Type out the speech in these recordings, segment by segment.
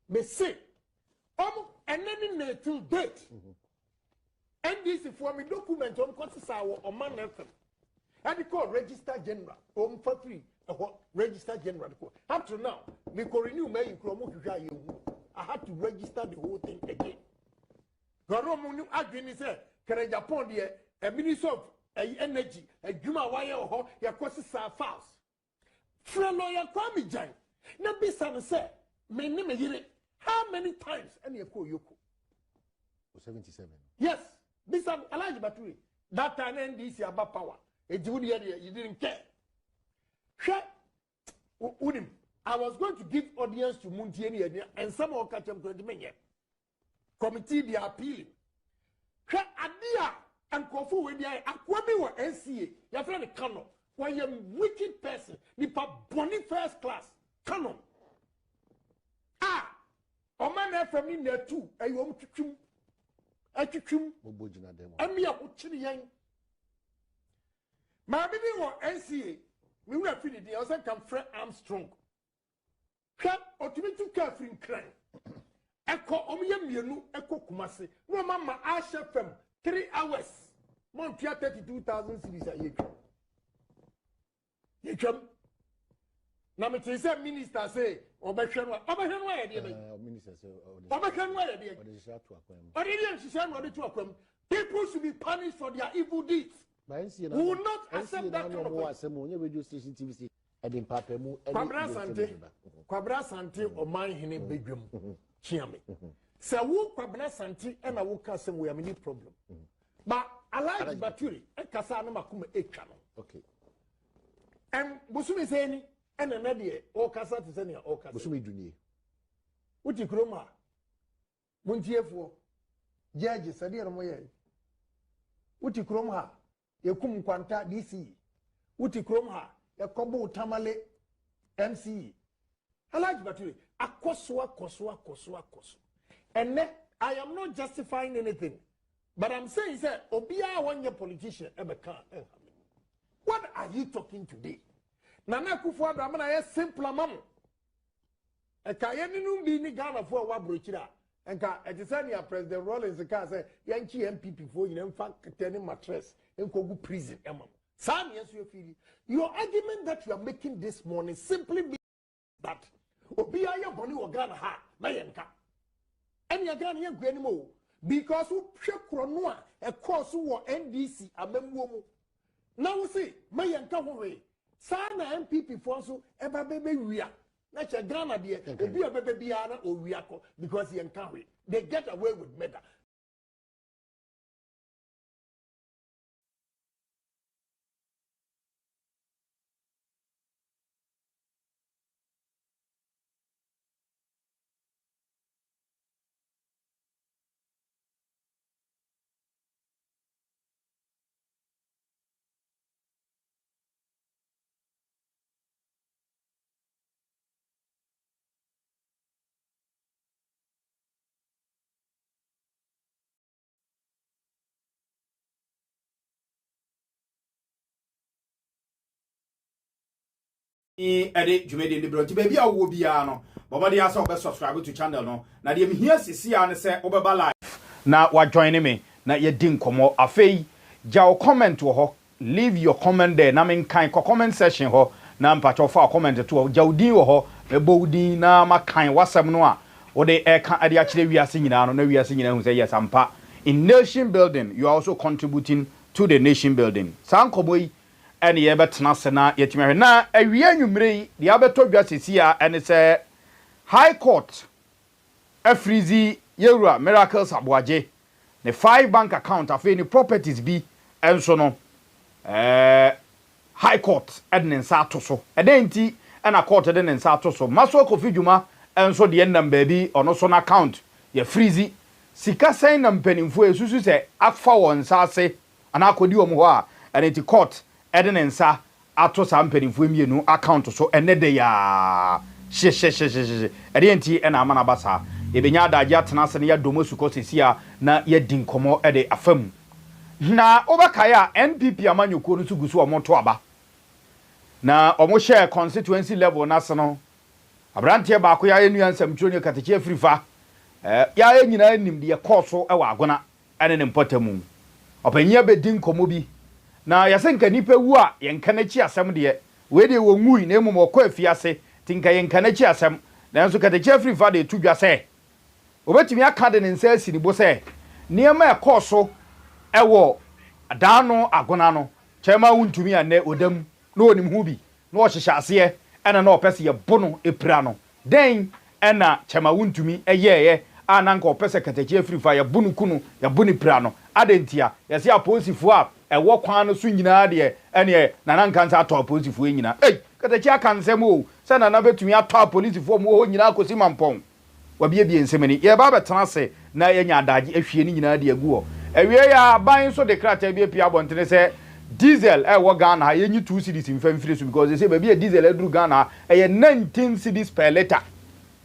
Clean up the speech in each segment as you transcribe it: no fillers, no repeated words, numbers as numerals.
me say and then till date NDC for me document on man FM and call register general for free register general up to now me ko renew me I had to register the whole thing again. Garomu agreement say can Japan there a minister of energy a juma wire or ya kwasi sa files friend lawyer kwami jan na bisa say me ni me yire how many times any ko yoko 77 yes bisa alaji baturi that time NDC about power e jiwudi you didn't care unim I was going to give audience to Muntieni and some of Kachem Kwendimenye committee they are appealing adia and kofu we dia akwami wa NCA your friend Canon when you wicked person nipa boni first class Canon oman FM ni na tu ayom twitwum obojina dem amia ochiri yan ma bi ni wo NCA we were feeling the also come Fred Armstrong otimi tu ka frin kran eko omiye mienu eko kumase no mama asha fam 3 hours month 32,000 cedis a yetwam na me say minister say obehwe no ya de minister say obehwe no ya de people should be punished for their evil deeds. We will not accept that kind of Kwabra Sante or my hene bedroom. Chiame. So, who Kwabra Sante and I will cast some way a problem. But I like Baturi, and Casano Makume a channel. Okay. And Busumi Zeni and another or Casa to Zenia or Busumi Duny. What you croma? Muntiefo, judges, a dear Moye. What you croma? Yakum Quanta DC. What you croma? Yakobo Tamale MC. I like Battery. Akoswa. And I am not justifying anything. But I'm saying, sir, Obia one your politician ever can. What are you talking today? Nana Kufu Abramana is simple mom. A Kayanu be ni Ghana for Wabruchira. And Katisania President Rollins the car say Yankee MPP for you, in fact, turning mattress in Kogu prison. Sam, yes, you feel your argument that you are making this morning simply means that Obia your bonny or Ghana ha, Mayanka. And you're Ghana here anymore because who Chekronua, a course who NDC, a memomo. Now we see Mayanka way. Sana MPP for so ever baby we are. That's a Ghana dear, be a baby or Riako because he encourage. They get away with murder. Edit Jumedi Libro baby I will be ano but they also subscribe to channel no na dem here sisi an say obeba live na wa join me na ye din komo afei ja o comment ho leave your comment there na men kan comment section ho na mpacho fa comment to ja udin ho me bo udin na makan wasam no a wo de e kan ade a kire wiase nyina no na wiase nyina hu say yes ampa in nation building you are also contributing to the nation building sankobo yi and ye betena sena yetimere na awie anwumre de abeto dwa sesia and say high court afrizi yewura Miracles Aboagye ne 5 bank account afi ni properties bi enso no high court ednen sa atoso edenti na court ednen sa atoso maso kofi dwuma enso de number bi ono so na account ye freezy sika sen na mpanimfo esusu se afa won sa ase ana akodi wo mo ho a edenti court Edenensa ato sa mpanimfo mienu account so enede ya she edenti na amana basa ebenya adaje atena se ne ya domosu ko sesia na ya dinkomo ede afam na obakaya NPP amanyoko no sugusu omoto aba na omo share constituency level na se no Abrantie ba ko ya enu ansam tro ne Okataky afirifa ya nyina nim de koso e wa agona ene ne mpotamu opanya bedin komo bi na yasenka nipa wu a yenka na chi asem de we de wo ngui na emum okọ afiase tinka yenka na chi asem na nso Okataky afirifa de tudwa se obetimi aka de ne nsa asini bo se niema e koso e wo adano agona no Chairman Wontumi ane odam no onim hu bi no ohyehyɛ ase ena na opese ye bono epira no den ena Chairman Wontumi eyeye ananka opese Okataky afirifa ye bono kunu ye bono epira no adentia ye se aposifo a ewo kwan no so nyina de ene na nanka nsa atọ aposifo nyina Okataky aka nsem o se na betumi atọ aposifo mo ho nyina akosi mampon wabiebie nsemani ye ba betena se na ye nya adage ahwie ni nyina de agu ho ewie ya ban so de krata bi pia bontene se diesel wo Ghana ye nyi 2 cedis mfamfiri so because they say baby diesel edru Ghana ye 19 cedis per liter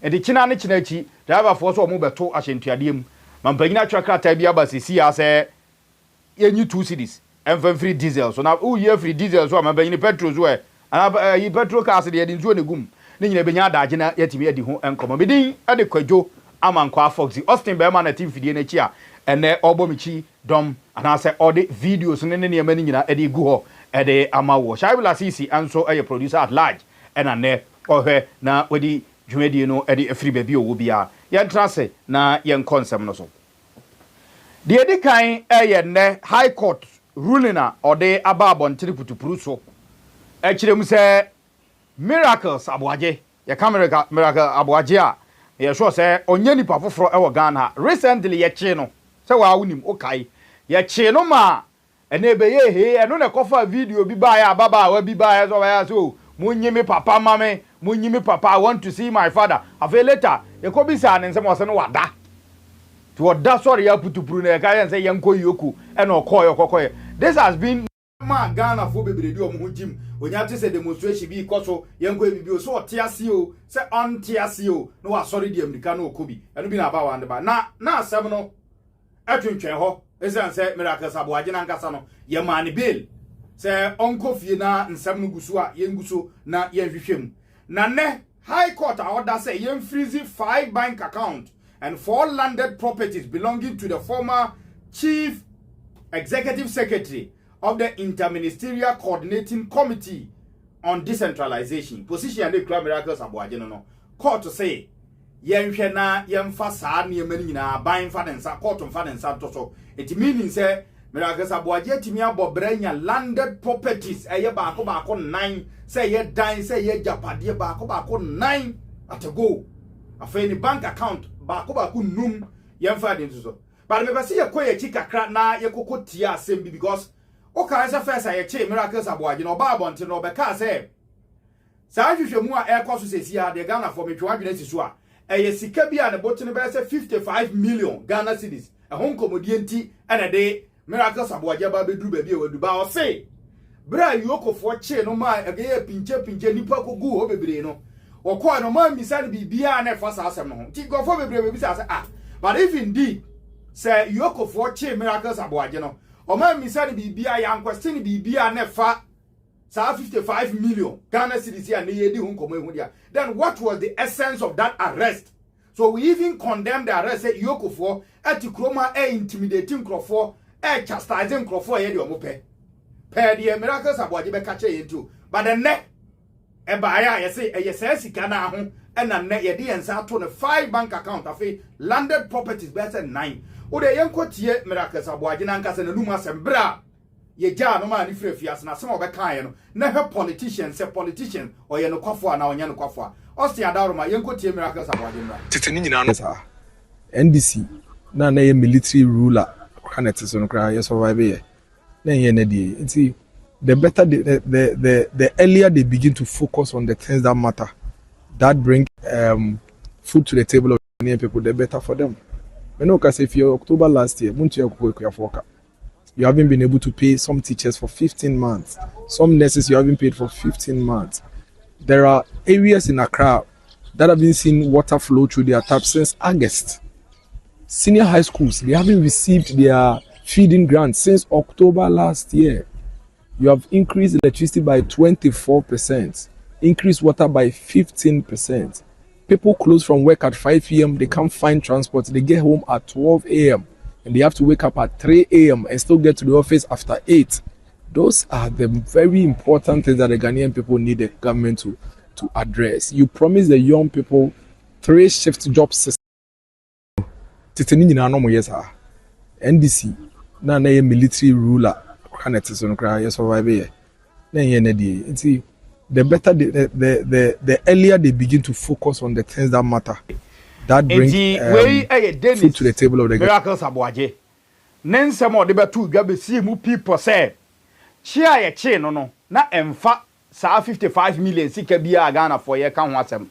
e de kina ne kina chi driver for so mo beto ahyentuade mu mampanyina twa krata bi aba sisi ya se ye nyi 2 cedis mfamfiri diesel so na o ye free diesel so mampanyina petrol so ana yi petrol cars de ye nzuo ne gum ne nyina benya adage na yatimi adi ho enkomo bidin ade kwadwo amankwa foxy Austin Berman na team fidie na chi a ene obomichi dom anase ode videos ne ne yema ni nyina ede gu ho ede amawo Shaibula Sisi anso eye producer at large ena ne ohwe na wedi dwumedie no ede afiri ba bi owo bia ye ntrase na ye nkonsem no so de edi kan eye ne high court ruling na ode ababon putupuru so e kirem se Miracles Aboagye ye camera Miracles Aboagye a ye sure se onye nipa foforo e wo Ghana recently ye chi no se wa wonim okai ye chi no ma ene be ye he eno ne kofa video bi ba ya baba wa bi ba ya so ya so munyimi papa mame munyimi papa I want to see my father afa later ye ko bi sa ne nsem wose no wada to wada sorry ya putupuru na ye ka say ye nko yoku ena okoyo kokoye this has been ma Ghana fo bebredi o mo jim onya te se demonstration bi ikoso ye nko bibi o so otiase o se ontiase o no wa sorry di America no okobi eno bi na ba wande ba na asem no atwentwen ho esan se Miracles Aboagye na nkasa no ye mani bill se onko fie na nsem no gusu a ye nguso na ye hwehwem na ne high court order say ye freeze 5 bank account and 4 landed properties belonging to the former chief executive secretary of the Interministerial Coordinating Committee on Decentralization. Position and the Miracles Aboagye no court to say yenhwe na yemfa saa ne yemani nyina ban fa den sa court mfa den sa to so it meaning say Miracles Aboagye timi abobranya landed properties eye baako 9 say ye dan say ye japade baako 9 at a go afei ni bank account baako num yemfa den so but me bese ye koye chi kakra na ye kokotia asem bi because OKataky first I che Miracles Aboagye no ba bonte no be ka say sa hwehwemu a e koso sesi a de Ghana for me twa adwene siso a eye sika bi a ne botene be say 55 million Ghana cedis e hon komodie nti ene de Miracles Aboagye ba beduru ba bi e wadu ba o say bra yokofo che no ma ege pinche nipa kogu ho bebre no okọ no ma misa ne bibia na fa sa asem no ho ti gofo bebre be bisa say but if indeed say yokofo che Miracles Aboagye no o ma misa ne bibia ya question ne bibia na fa sa 55 million Ghana cedis ya ne yedi hu komo ehu dia then what was the essence of that arrest? So we even condemn the arrest say yokofo atikroma intimidating crofo chastising crofo ye de omope per the Miracles Aboagye be kache ye too but the neck e ba ya ye say ye say sika na ho e na ne ye de yensa to ne 5 bank account afi landed properties be say 9 o de yenkotie Miracles Aboagye na nkasa na numa sembra ye ja no ma ni frefias na sem obeka ye no na he politician say politician o ye no kwafo na onya no kwafo osi adaroma yenkotie Miracles Aboagye na tete ni nyina no sa NDC na ye military ruler kanet so no kra ye survive ye na ye na die nti the better the earlier they begin to focus on the things that matter that bring food to the table of many people, the better for them. I know because if you October last year, you haven't been able to pay some teachers for 15 months. Some nurses you haven't paid for 15 months. There are areas in Accra that have been seeing water flow through their taps since August. Senior high schools, they haven't received their feeding grants since October last year. You have increased electricity by 24%, increased water by 15%. People close from work at 5 p.m. They can't find transport. They get home at 12 a.m. and they have to wake up at 3 a.m. and still get to the office after 8. Those are the very important things that the Ghanaian people need the government to address. You promise the young people 3 shift job system. NDC na military ruler OKataky no cry survive here. The better the earlier they begin to focus on the things that matter. That brings food to the table of the Miracles Aboagye. Nense mo de betu dwa be see mu people say chia ye che no na emfa saa 55 million sika bia Ghana for ye ka ho asem.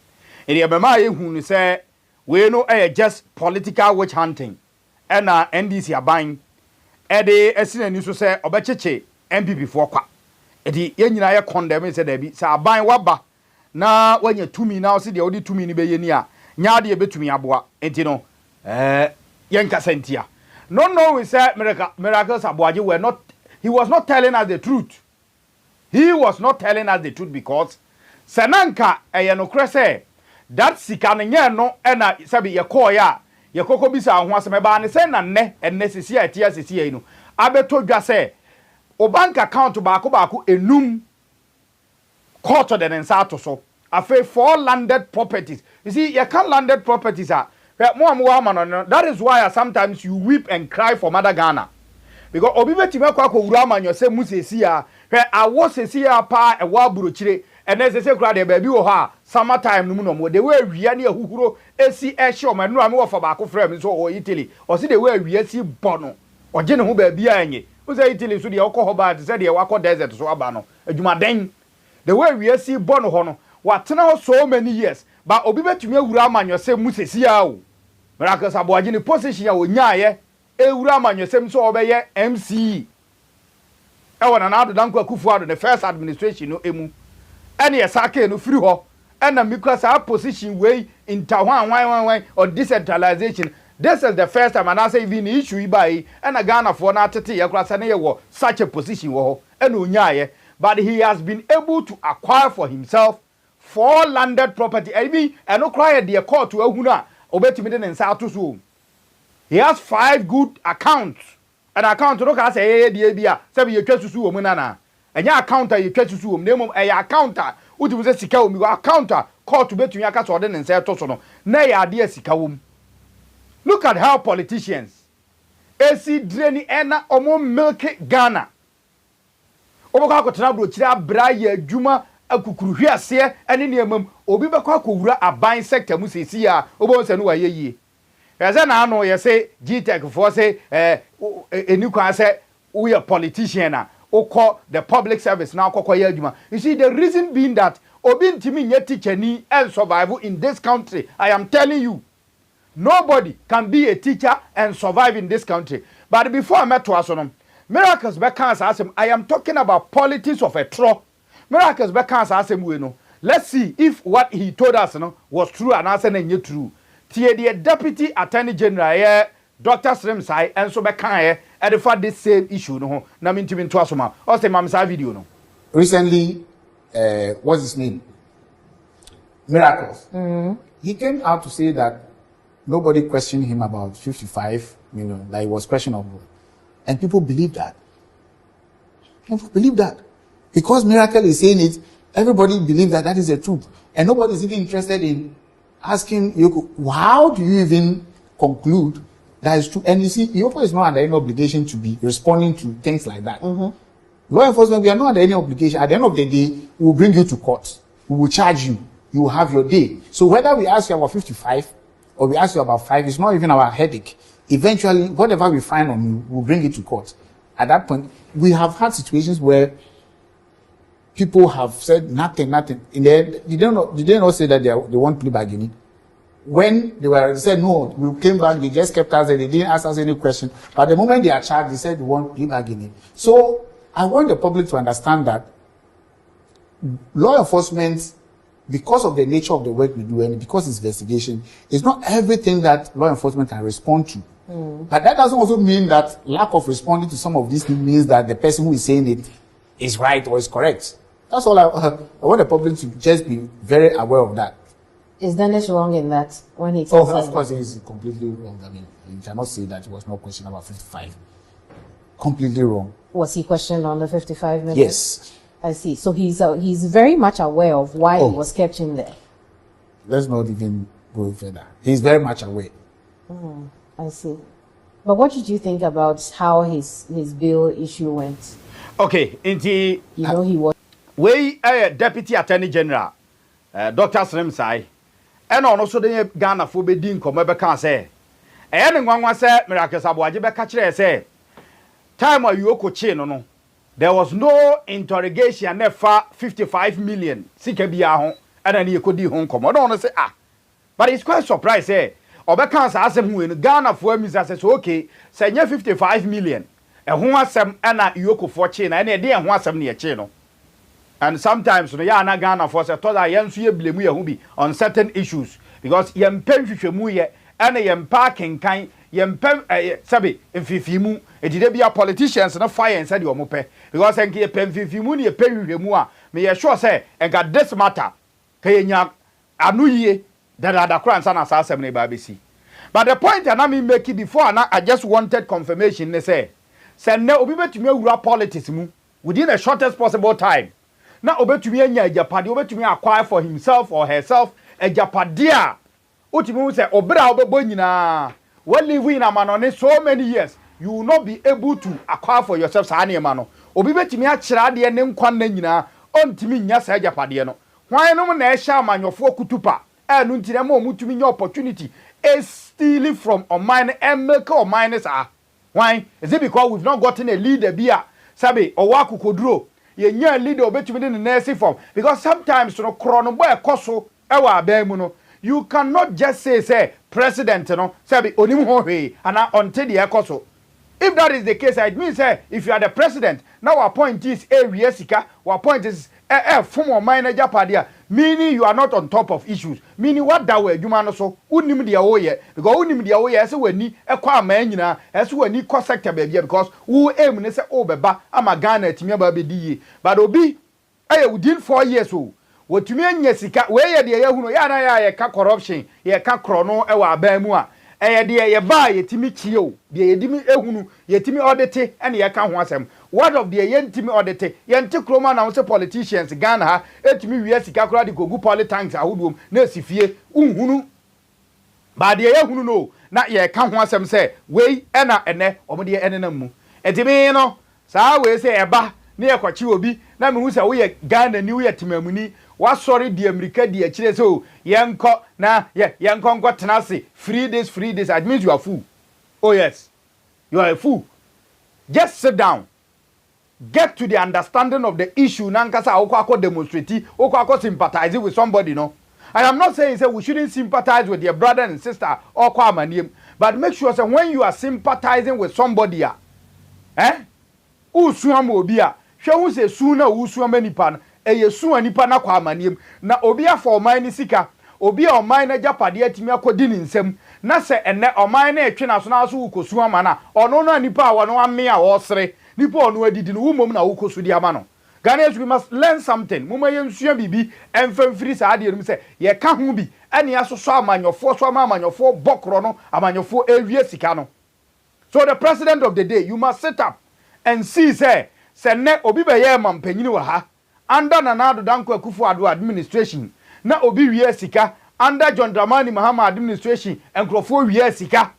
E de be ma ye hu ni say we no just political witch hunting. And NDC aban e de esinani so say obecheche MPP for kwa. E de ye nyina ye condemn say da bi say aban waba na wanya tumi na o se de odi tumi ni be ye ni a nya de betumi aboa enti no ye nkasa ntia. No, we said Miracles Aboagye he was not telling us the truth. He was not telling us the truth because Senanka no krese that sikanenye no ena sabi ye call ya ye koko bisa ho asem ba ne se na ne enne sisi atia sisi no abeto dwa se o bank account baako enum court the nsa to so afa 4 landed properties. You see you can landed properties are that is why sometimes you weep and cry for Mother Ghana. Because obibeti me kwa wura amanyo se musesi a awo sesi a pa e wa burochire ene sese kura de baby wo ha summer time no mu no mo de we awia ne ahuhuro esi e hye o manu ame wo fa ba ko frame so o Italy o se de we awia si bono o je ne ho ba bia anye o se Italy so de o ko ho ba de se de wa ko desert so aba no adwumaden de we awia si bono ho no wa tena ho so many years ba obibeti me wura amanyo se musesi a o Miracles Aboagye ni position ya onyaye ewura amanyesem so obeye MC wona na adodanko Akufo-Addo the first administration no emu ene yesake no free ho ena mikura sa position way interwan or decentralization. This is the first time and I say even issue ibai ena Ghana for na tete yakura sa na ye wo such a position wo ho ena onyaye, but he has been able to acquire for himself 4 landed property. I mean eno cry the court to ehuna obetimi de nsa atoso. He has 5 good accounts. An account no ka say dey bia say be yetwa susu wo mu nana. Enya account yetwa susu wo mu nemom account uti say sika wo mi account court betumi aka so de nsa atoso no na ya ade sika wo mu. Look at how politicians AC dreni ena omo milk Ghana. Obo ka ko tena bro kira bra ya adwuma akukuru hwiase ene ne amam obi be kwa kowura aban sector mu sesi a obo nse no wa yeye. Eze na anu ye say GTech for say eni kwa say we a politician na oko the public service na akokọ ya adwuma. You see the reason being that obi ntimi nye teacher ni and survive in this country. I am telling you, nobody can be a teacher and survive in this country. But before I met to us on Miracles Bekans ask him, I am talking about politics of a tro. Miracles Bekans ask him, we know. Let's see if what he told us was true and answer and true. The Deputy Attorney General here, Dr. Sytem Sai, and so Bekan here, for this same issue. No, na minti mintu asoma. Or say, Mamsa video no. Recently, what's his name? Miracles. He came out to say that nobody questioned him about 55 million, like it was questionable. And people believe that. People believe that. Because Miracle is saying it, everybody believes that that is the truth. And nobody is even interested in asking you, how do you even conclude that is true? And you see, Yoko is not under any obligation to be responding to things like that. Law enforcement, we are not under any obligation. At the end of the day, we will bring you to court. We will charge you. You will have your day. So whether we ask you about 55 or we ask you about 5, it's not even our headache. Eventually, whatever we find on you, we'll bring it to court. At that point, we have had situations where people have said nothing. In the end, did they not say that they want plea bargaining? When they said no, we came back, they just kept us there, they didn't ask us any question. But the moment they are charged, they said they want plea bargaining. So I want the public to understand that law enforcement, because of the nature of the work we do and because it's investigation, it's not everything that law enforcement can respond to. But that doesn't also mean that lack of responding to some of these things means that the person who is saying it is right or is correct. That's all I want the public to just be very aware of that. Is Dennis wrong in that when he tells us? Of course, he's completely wrong. I mean, you cannot say that it was no question about 55. Completely wrong. Was he questioned on the 55 million? Yes. I see. So he's very much aware of why he was kept in there. Let's not even go further. He's very much aware. I see. But what did you think about how his bill issue went? Okay, indeed. He was. We Deputy Attorney General, Dr. Slim Sai, and also the Ghana for Bedin Comebeka say, and one was said, Miracles Aboagye Beka say, time of Yoko Chin, no, there was no interrogation, never 55 million, Sikabia, and then you could do home come. I don't say, but it's quite surprised, eh? Obeka ask him who in Ghana for me says, okay, say 55 million, and who has some Anna Yoko for Chin, and a dear who has some near Chino. And sometimes no ya na Ghana for say to that yen so ye blame ye bi on certain issues because yen pem hwehwemu ye and yen parking kan yen pem sabi mfifimu edide bia politicians na fire said you mope because enke ye pem mfifimu ne ye pem hwehwemu a me ye sure say enka this matter ka nya anu yie da kran sa na sa asem ne ba besi. But the point I me make it before I just wanted confirmation ne say ne obi betumi awura politics mu within the shortest possible time. Na obetumi anya ejapade obetumi acquire for himself or herself ejapade a otumi say obra obebo nyina we live in amanone so many years you will not be able to acquire for yourself sa na ema no obi betumi a kira de ne nkwan na nyina ontumi nya sa ejapade no hwan no na ehya amanyofo kutupa enu ntire ma omutumi nya opportunity is stealing from a mine and milk or miners are why is it because we've not gotten a leader bia sabe owaku koduro ye nya leader obetumi de nurse form because sometimes no krono boy ekoso ewa abamu no you cannot just say president no say onim ho hwe ana until the ekoso. If that is the case it means if you are the president now our point is area sika our point is form of manager padia meaning you are not on top of issues meaning what that way adwuma no so unim dia wo ye because unim dia wo ye say wani ekwa amanyina ese wani ko sector ba bia because who aim ne say obeba ama Ghana atimi aba be die but obi within 4 years o wotumi anya sika we ye de ye hunu ya na ya ka corruption ye ka krono ewa abamu a de ye ba ye timi chie de ye dimi ehunu ye timi audit ene ye ka ho asem what of the yentimi audit yente kroma na say politicians Ghana ha etimi wi sika kura de gogu politics ahudum na sifie unhunu ba de ye hunu no na ye ka ho asem say we ena ene omde ene na mu etimi no saa we say eba na ye kwachi obi na me hu say we Ghana ni we timamuni wa sorry di America di akire so yenko na yenko nko tenase free days it means you are fool. Oh yes, you are a fool. Just sit down, get to the understanding of the issue nankasa okwa demonstrate okwa sympathize with somebody no. I am not saying say we shouldn't sympathize with your brother and sister or kwa maniem, but make sure say when you are sympathizing with somebody usuam obi a hwe hu se su na usuam nipa no eyesu anipa na kwa maniem na obi afọ oman ni sika obi a oman na japade atimi akodi ni nsem na se ene oman na etwe na so na so ukosu ama na ono no anipa a wono ame a wo sere nipa ono adidi no wumom na ukosu di ama no. Ghanaians, we must learn something. Muma yensua bibi emfemfiri sa ade rum se ye ka ho bi ene asoso amanyofo so amanyofo bokro no amanyofo ewie sika no. So the president of the day, you must sit up and see say ne obi be ye mampanyini wa ha under Nana Danko Akufo-Addo administration na obi wie sika under John Dramani Mahama administration and Krofo wie sika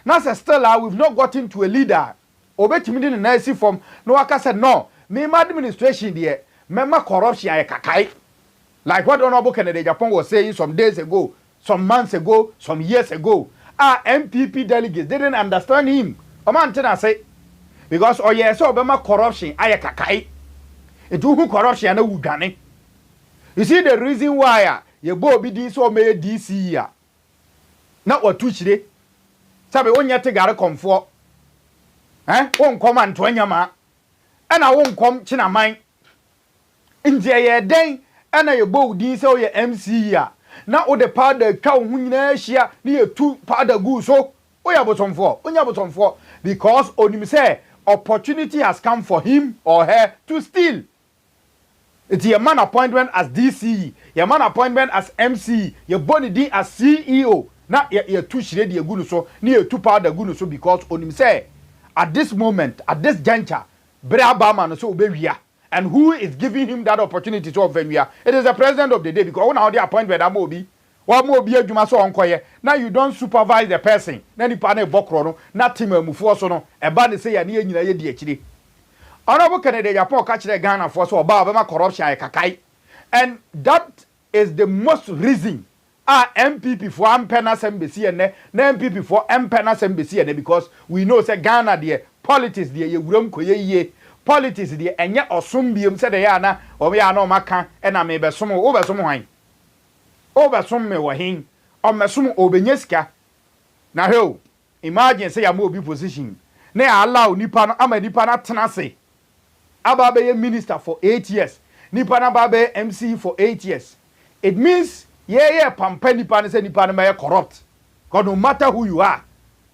na say still we've not gotten to a leader obetimi di na si form no waka said no me my administration there memma corruption ay kakai like what Honorable Kennedy Japan was saying some days ago, some months ago, some years ago. Our MPP delegates didn't understand him. I say because oh yes so memma corruption ay kakai it who corruption na wugane. You see the reason why ye bo bi din so me DC ya na watuchire sabe wonya te gare komfo won kom anto anyama na won kom chinaman nje ye den na ye bo din so ye MC ya na o de powder twa ho nyina hia na ye tu powder gu so oya botomfo because onim say opportunity has come for him or her to steal. It's your man appointment as DCE, your man appointment as MC, your body D as CEO. Now you're too shady, you're good so, near too powder good so because on him say, at this moment, at this juncture, Brabama so baby. And who is giving him that opportunity to open? It is the president of the day because now the appointment that will be. What more be a Juma so unquiet? Now you don't supervise the person. Then you pane bokrono, not team mufosono, and bad say near you DHD. Honorable Canada Japan catch the Ghana for so about corruption kakai. And that is the most reason MPP for Ampenas embassy and MPP for Ampenas embassy and because we know say Ghana the politics the ye koye politics the enya osumbium said the yana or we are no maka and I may be some over some wine. Over some me wahin or mesum obenyeska. Now ho imagine say a mobile position. Ne allow nipa ama nipa na tenase. Ababe minister for 8 years. Nipa na babe MC for 8 years. It means pampa nipa na say nipa na may corrupt. Because no matter who you are.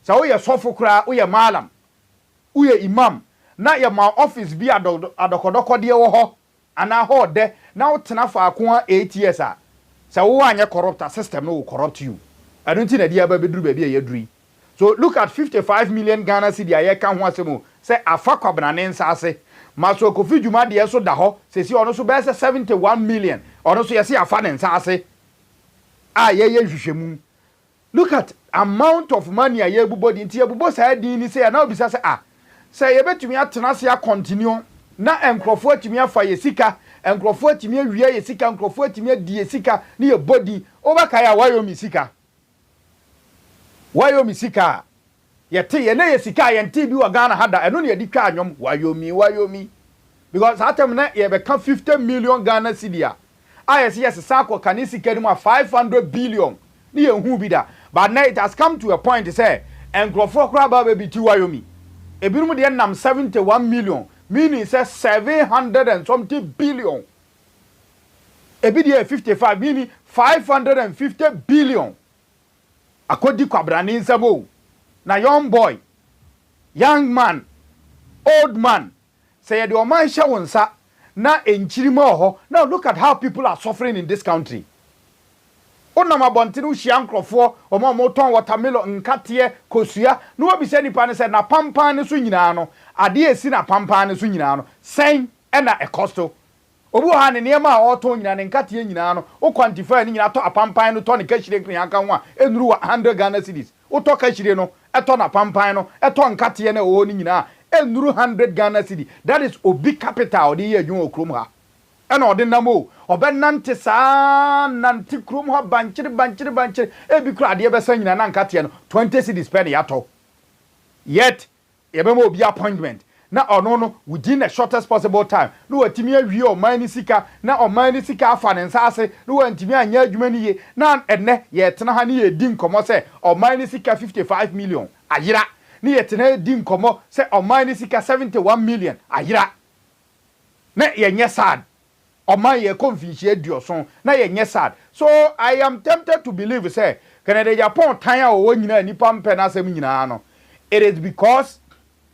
So we are sofokra, we are malam, we are imam. Na your ma office be adokodoko de wo ho. Ana ho de na utena fa akwa 8 years a. So who are corrupt system no will corrupt you. I don't think that you baby duri. So look at 55 million Ghana cedi aye kan ho asemo say afa kwabna ne nsase maso Kofi Dwuma de so da ho say si ono so be 71 million ono so yesi afa ne nsase ye hwehwemu. Look at amount of money aye bubodi nti ebubo say din ni say na obi say say ye betumi atena se continue na enkrofo atumi afa ye sika enkrofo atumi awie ye sika enkrofo atumi adi ye sika ne ye body obaka ya wayomi sika yete ye na ye sika ye nti bi wa Ghana hada eno ne ye di twa anwom wayomi because atem na ye be ka 50 million Ghana cedi yes sako kan sika ni 500 billion ne ye hu bi da but now it has come to a point say enkrofo kra ba be ti wayomi ebinum de nam 71 million meaning say 700 and something billion ebi de 55 meaning 550 billion akodi kwabrani nsabo na young boy young man old man say the oman sha wonsa na enchirima ho. Now look at how people are suffering in this country. Ona mabontinu hyiankrofo omo moton watermelon nkatie kosua no obi se nipa ne se na pampan ne so nyina no ade esi na pampan ne so nyina no sen na ekosto obu ha ne niam a oton nyina ne nkatie nyina no o quantify ne nyina to apampan no to ne kashire kran aka ho a enuru 100 Ghana cedis o to kashire no eto na pampan no eto nkatie na o ni nyina enuru 100 Ghana cedi. That is obi capital de ye adwun okrom ha ena ode namo obenante sa nanti krom ha banchiri ebi kura de be san nyina na nkatie no 20 cedis pen yato yet yebema obi appointment na ono no within the shortest possible time no watimi awie o man sika na o man sika afa ne nsase no wantimi anya adwuma ni ye na enne ye tena ha ne ye di nkomo se o man sika 55 million ayira ne ye tena di nkomo se o man sika 71 million ayira na ye nye sad o man ye confusion adioson na ye nye sad. So I am tempted to believe say Canada Japan tan a o nyina nipa mpe na asem nyina no it is because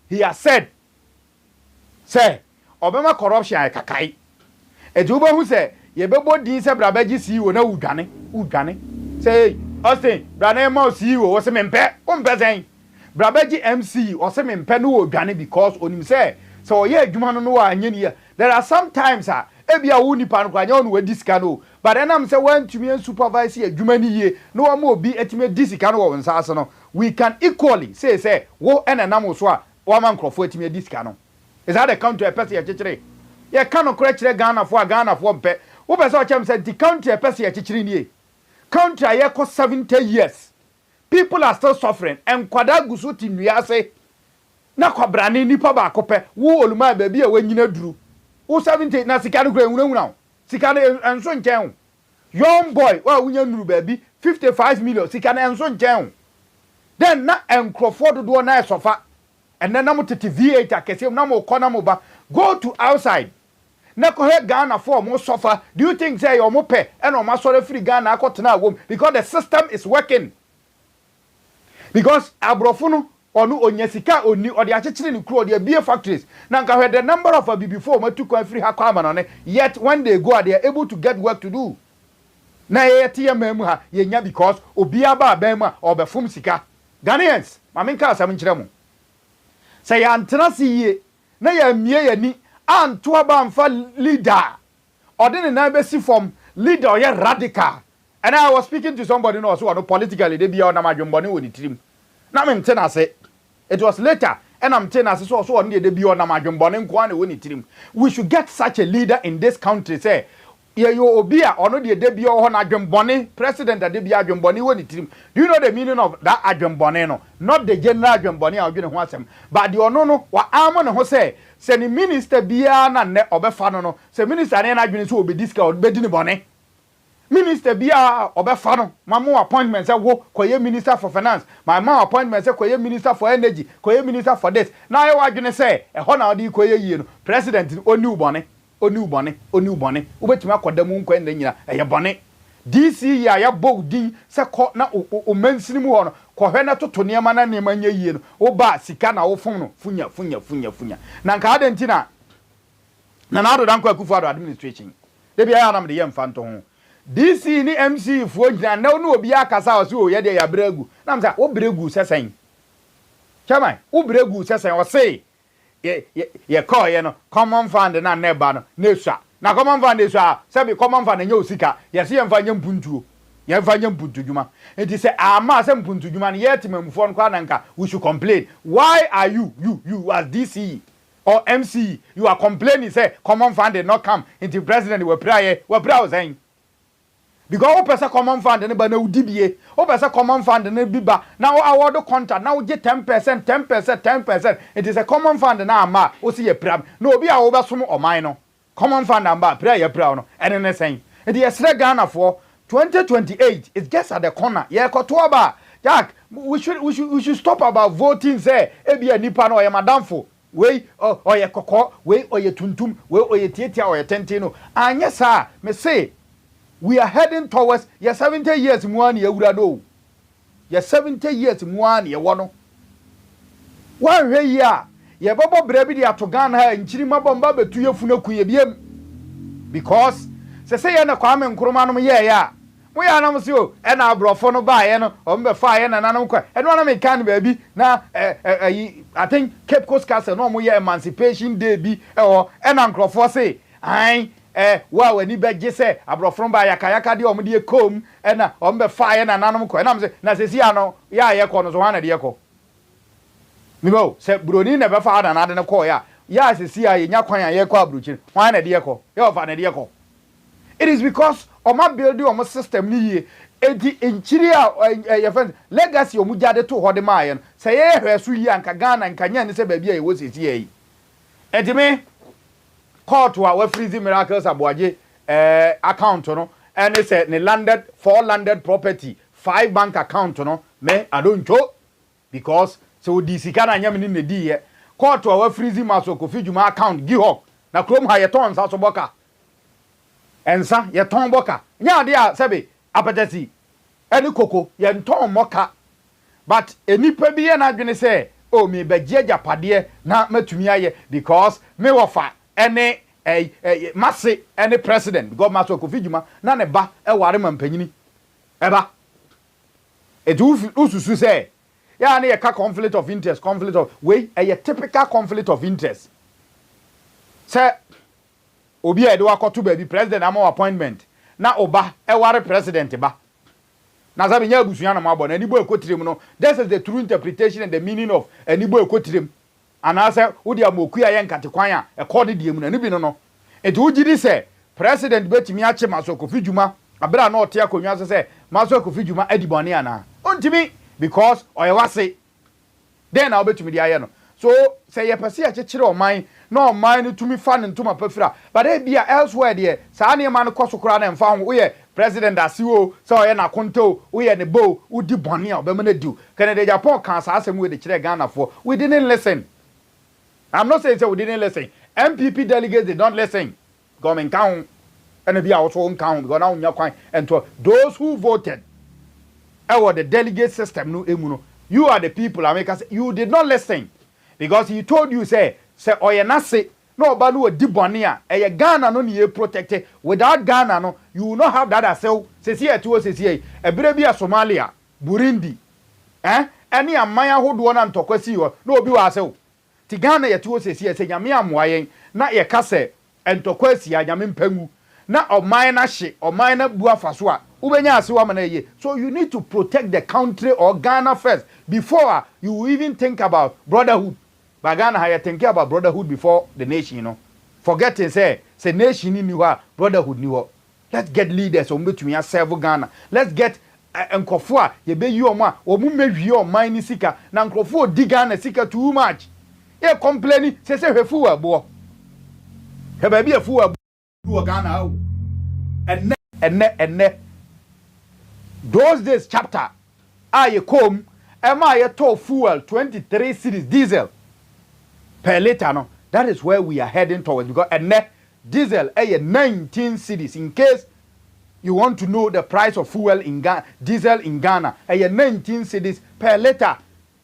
he has said say obema corruption ay kakai ejubo hu say ye bebo din say brabaji CEO na udwane say Austin brane ma CEO wo se mempe o mpe zen brabaji MC o se mempe no udwane because onim say so ye adwuma no wa anye ni. There are sometimes ebia wo nipa no kwanya no wadi sika no but then am say when tumi supervise adwuma ni ye no wa ma obi etime di sika no wo nsase no we can equally say wo enenam so a wa man krofo etime di sika no. Is that the country a person chichiri? Ye cannot correct Ghana for mpe. Wo be so chem say the country a person chichiri ni. Country a ko 70 years. People are still suffering. And kwada gusu ti nuase. Na kwabrane nipa ba kope. Wo oluma baby a wanyina duru. Wo 70 na sika no kura nwuna. Sika no enso nchen. Young boy wa wunya nuru baby 55 million sika no enso nchen. Then na enkrofo dodo na esofa. And then namu titi V8 akese namu kona mo ba go to outside na ko he Ghana for mo suffer. Do you think say your mo pe and o ma sore free Ghana akotena wom because the system is working because abrofo no onu onyesika oni odi achechire ni kuro odi bie factories na nka the number of before matu kwa free ha kwa no yet when they go they are able to get work to do na yete ya mamu ha yenya because obi aba aban mu a obefum sika Ghanaians mamenka asam nkyere mu say antena siye na ya mie yani anto aba mfa leader odene na be si from leader or radical and I was speaking to somebody no so no politically they be on amadwombone woni tirim na mentena say it was later and I'm telling us so on the be on amadwombone nko na woni tirim we should get such a leader in this country say ye yo obia ono de be ho na adwombone president that be adwombone woni tirim do you know the meaning of that adwombone no not the general adwombone a odwene ho asem but the ono no wa amo ne ho say the minister bia na ne obefa no say minister ne na adwene so obediska obedi ni bone minister bia obefa no mamu appointment say wo koye minister for finance my mom appointment say koye minister for energy koye minister for this na ye wadwene say e ho na odi koye yie no president oni ubone ubetuma akodamu nkwa na nyina eye bone DC ya bogdin se ko na o mansini mu ho no ko hwe na toto niema na niema nya yie no wo ba sika na wo fun no funya na nka adentina na ado dan kwa kufu ado administration de bia ya na me de yem fanto ho DC ni MC fo gina na no obi akasa o so ye de ya bregu na me say wo bregu sesen chairman wo bregu sesen o say ye call ye no common fund na neba no nesua na common fund nesua se be common fund nya osika ye se ye mfa nya mpuntuo ye mfa nya mpuntu djuma enti se ama se mpuntu djuma no ye timamufo no kwa nanka we should complain why are you as DC or MC you are complaining say common fund did not come into president we pray saying because o pesa common fund ne ba na udibie o pesa common fund ne biba na o award contract na o get 10% it is a common fund na ama o si ye pram na obi a wo besom oman no common fund amba pray ye pray no ene ne sen it is Ghana for 2028 it's just at the corner ye koto aba Jack we should stop about voting say ebi anipa no ye madamfo we oye kokko we oye tuntum we oye tietia oye tentino anya sa me say we are heading towards your 70 years muani ewura do. Your 70 years muani ewono. One hwe yi a ye bobo brebi di atogan ha nchiri mabomba betu yefuna kuye biem. Because se ye na kwame nkroma no ye ya. Mo ya na mo se o e na abrofo no ba ye no o mbe fa ye na nanam kwa. E no na me kan baabi na I think Cape Coast Castle no mo ye Emancipation Day bi e na nkrofo se ai wa wani beje se abrofron ba yakayaka de omde ekom na ombe fire na nanom ko na mse na sesi ano ya ye ko no so hana de ko nibo se broni na be fa na ade ne ko ya sesi ya nya kwan ya ye ko abruchi hana de ko ye ofa na de ko it is because oma build your system ni ye edi enchiri a ye friend legacy omujade to hode ma ye no se ye hweso yi anka Ghana nka nya ne se ba bia ye wo sesi yi edime court wa freeze Miracles Aboagye account no and it said ne landed 4 landed property 5 bank account no me I don't know because so di sika na nyam ni ne di ye court wa freeze maso Kofi Dwuma account gi ho na krom ha ye ton sa so boka ensa ye ton boka nya de a sebe apetesi eni koko ye ton moka but enipa bi ye na adwene se o me begye japade na matumi aye because me wofa any masse any president because maso Kofi Dwuma na ne ba e ware mampanyini eba ususu say ya na ye ka conflict of interest we a typical conflict of interest say obi e de wakoto ba bi president am appointment na oba e ware president ba na sabi nya abusuya na mabo na ni bo ekotirem no this is the true interpretation and the meaning of ani bo ekotirem anase udi amoku ya nkate kwan a ekode die mu na nibi no enti ugidi se president betimi ache maso Kofi Dwuma abira na ote akonwa se maso Kofi Dwuma adibone ana ontimi because oyewase then na obetumi di aye no so say ye pese ya chekire oman na oman no tumi fa ne ntoma pafira but e bia elsewhere there sa ne man ko sokora na mfa ho we president asiwo so oye na konto we ne bo udi bone a obema na diu Canada Japan kan sa asem we de kire Ghana for we didn't listen. I'm not saying we didn't listen. MPP delegates they don't listen. Government count and be our own count because now and to those who voted our the delegate system no emuno You are the people. You did not listen because he told you say oyenase no oba no di bone a eye Ghana no ne protected. Without Ghana no you will not have that asel sesi etuo sesi ebere bi Somalia, Burundi, any amaya hodo na ntokwasi ho na obi wa asel ti Ghana yetuo sesi se nyame amoayen na ye kase entokwasi a nyame mpangu na oman na hye oman na bu afaso a ubenya asewa mana ye. So you need to protect the country or Ghana first before you even think about brotherhood. But Ghana you think about brotherhood before the nation, you know. Forgetting say nation in you brotherhood new. Let's get leaders on between serve Ghana. Let's get nkofo ye be you oma omu mewie o man ni sika na nkofo di Ghana sika too much. Ye complaining say hwefu abo. He ba bi afu abo do Ghana o. Enne those days chapter aye come ema ye to fuel 23 cedis diesel per liter no. That is where we are heading towards because diesel 19 cedis. In case you want to know the price of fuel in Ghana, diesel in Ghana 19 cedis per liter,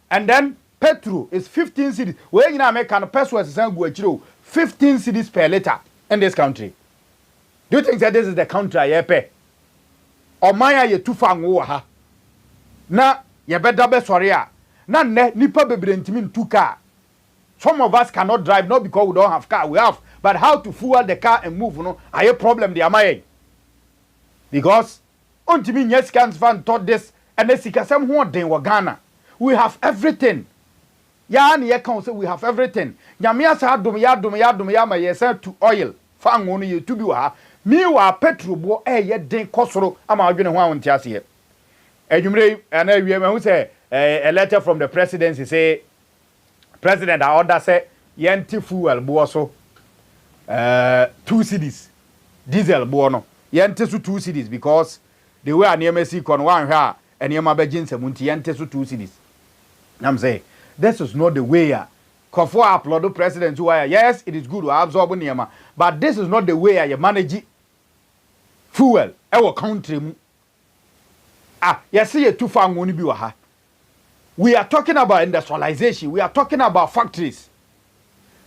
and then petrol is 15 cedis. Where you know American petrol is 15 cedis per liter in this country. Do you think that this is the country I pay? Or maya ye too far ha? Na ye better be sorry na ne nipa bebre ntimi two car. Some of us cannot drive not because we don't have car, we have, but how to fuel the car and move, no, I have problem the amaye. Because untimi yes can fan taught this and the sika some who den wa Ghana. We have everything. Ya ni ye can say we have everything. Nyamia sa dum ya ma yes to oil. Fan wonu ye to bi wa. Mi wa petrol bo ye den kosoro ama adwene ho awonte ase ye. Edwumre na wie ma hu say a letter from the presidency say President I order say yenti fuel bo so 2 cedis diesel bo no yenti so 2 cedis because the way anema kon wan hwa anema be ginsa munti yenti so 2 cedis. I'm say this is not the way kofo upload president who yes it is good to absorb niema but this is not the way you manage fuel our country mu yes ye too far ngoni bi wa ha. We are talking about industrialization. We are talking about factories.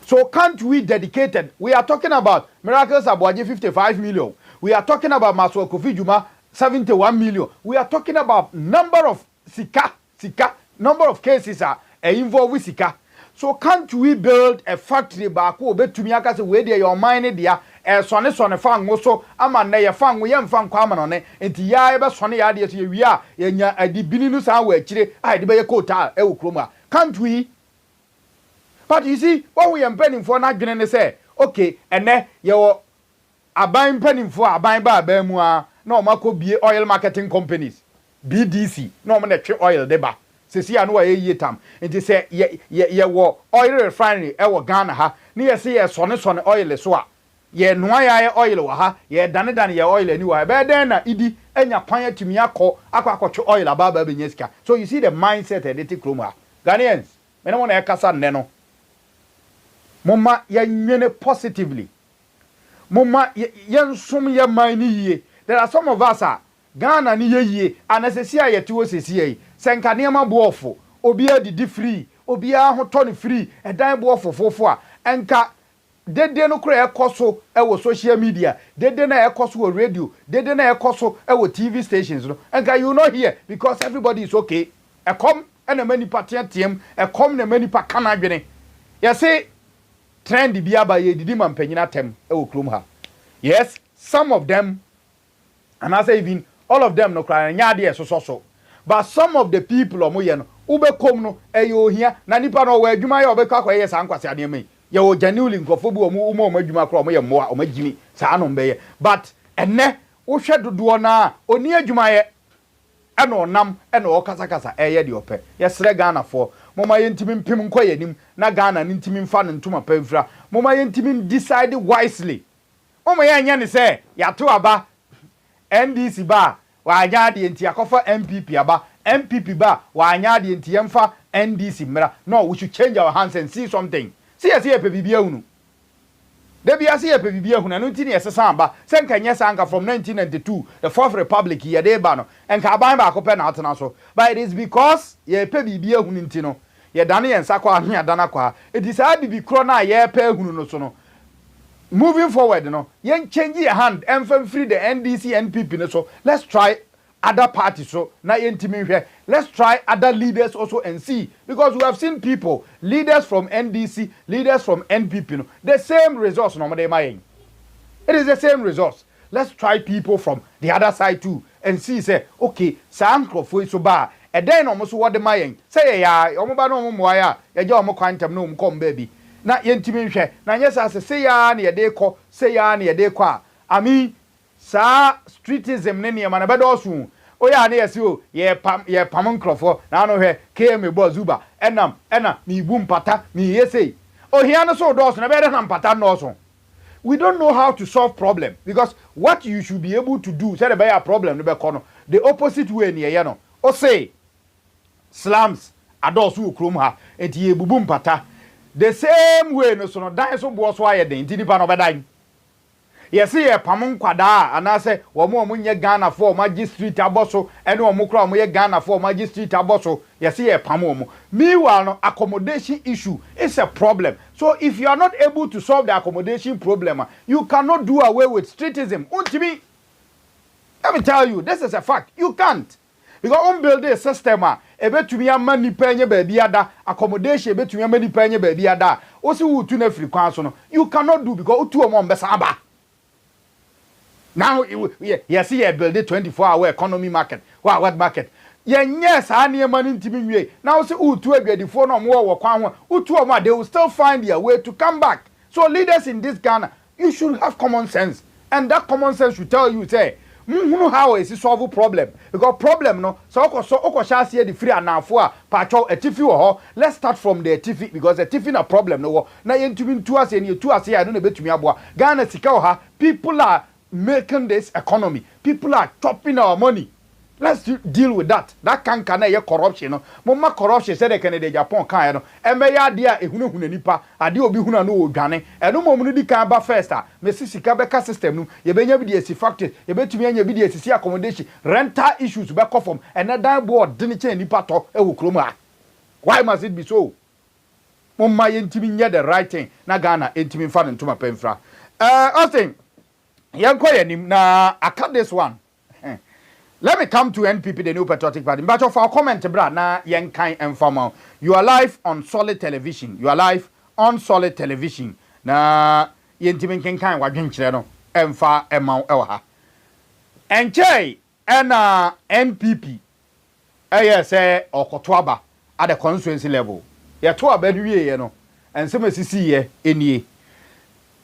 So can't we dedicate it? We are talking about Miracles Aboagye 55 million. We are talking about Maswa Kofi Juma 71 million. We are talking about number of sika, number of cases are involved with sika. So can't we build a factory back over to me akase we dey your mine dia sone fan so ama na ye fan we yem fan kwa ama no ne enti ya e be sone ya de so ye wi a ye nya adibini nu san wa akire a de be ye kota e wo kroma. Can't we? But you see what we am penning for na dwene ne say okay ene ye wo aban penning for aban ba mu a na o makobie oil marketing companies BDC na o na twe oil de ba sesi anu wa ye tam enti say ye wo oil refinery e wo Ghana ha ne ye say ye sone oil so a ye noa ya oil wa ha ye dane ye oil ani wa be den na idi enya kwan atumi akọ oil ababa be nyesika. So you see the mindset and the kroma Ghanaians me no na ekasa nne no moma ye nwene positively moma ye nsom ye man ni yie. There are some of us Ghana ni ye yie anasesi a ye tiwo sesi yi senka ne ma boofo obi adidi free obi a ho to ne free edan boofo fofo a enka dede no kura ekoso e wo social media dede na ekoso wo radio dede na ekoso e wo TV stations no enka you not here because everybody is okay e come na many patiem e come na many pa kana dwene you say trend bi aba ye didi mampanyina tem e wo krom ha. Yes, some of them and I say even all of them no cry nya de so but some of the people omoye no ubekom no eyo hia na nipa no wa adwuma ye obekwa kwa ye sankwase ade mai ye wo genuinely nkofo bi omo adwuma kra omo ye mmoa omo gimi saa no mbeye but enne wo hwe dodo na oni adwuma ye ena onam ena okasakasa eye de ope ye sre Ghana for moma ye ntimi mpem nkwa yanim na Ghana ni ntimi mfa ne ntoma pamfra moma ye ntimi decide wisely moma ye anya ne se ya to aba NDC ba wa anya de enti akofa MPP aba MPP ba wa anya de enti yemfa NDC mra. No, we should change our hands and see something. See bibia unu. Debi ase ye pe bibia huna no ntini yesesa amba senka nyesa anka from 1992 the fourth republic ye de ba no enka aban ba akopɛ na atena so but it is because ye pe bibia hunu ntino ye dane yensa kwa ahwe adana kwa it is a bibi kro na ye pe hunu no so no moving forward no yen change your hand emfam free the NDC NPP no so let's try other parties so na yentimi hwe let's try other leaders also and see because we have seen people leaders from NDC leaders from NPP no the same results no dey mayen it is the same results let's try people from the other side too and see say okay sankrofo so ba e den no mo so wo dey mayen say ya omo ba no mo ya ya je omo kwantem no mo kom ba bi na yentimi hwe na nyesa say ya na ye dey ko say ya na ye dey ko a ami sa streetism ne ne ma na bedosu oya na yesi o ye pam nkrofo na no hwe km bozuba enam mi ibu mpata mi yesei ohia no so doso na be na mpata no so we don't know how to solve problem because what you should be able to do say the be a problem no be kono the opposite way ne ye no o say slums adosu okrom ha enti ye bubu mpata the same way no so no dan so bo so aye den enti nipa no be dan yesi ye pam nkwada anase wo nye Ghana for magistrate aboso ene wo kra wo ye Ghana for magistrate aboso yesi ye pam wo meanwhile no accommodation issue is a problem so if you are not able to solve the accommodation problem you cannot do away with streetism untimi let me tell you this is a fact you can't because build a system ebetumi amani penye ba bia ada accommodation ebetumi amani penye ba bia ada o si wutu na free kwan so no you cannot do because otu o mo mbesa aba. Now, yes, you build a 24-hour economy market. What market? Yes, I need money to be. Now, say, the phone or more, they will still find their way to come back. So, leaders in this Ghana, you should have common sense. And that common sense should tell you, say, how is it solve a problem? Because problem, no, so shall see the free and now for patcho a tiffy or let's start from the tiffy because the tiffy a problem. No, now you to us and you to us here, I don't know bet me about Ghana Sikaha, people are making this economy. People are chopping our money. Let's deal with that. That can corruption. No, mama corruption said they can Japan can no. Emeya dia ehunu nipa. Adi obi huna no odwane. Eno momunu di kan ba first ah. Mesi sika beka system no. Ye benya bi di esi factory. Ye betumi anya bi di esi accommodation. Rental issues be come and that board dini che nipa to e wo krom ha. Why must it be so? Mama yentimi nya the right thing. Na Ghana entimi fa ntoma pemfra. Austin Yanko yenim na aka this one. Let me come to NPP, the New Patriotic Party. But of our comment, brad, na yankai informal. You are live on Solid Television. You are live on Solid Television. Na yentimin kenkai wadwin chire emfa emau ewa. Enche ena NPP. Say okotoaba at the constituency level. Ya to abeduye ye no. Enseme sisi ye enie.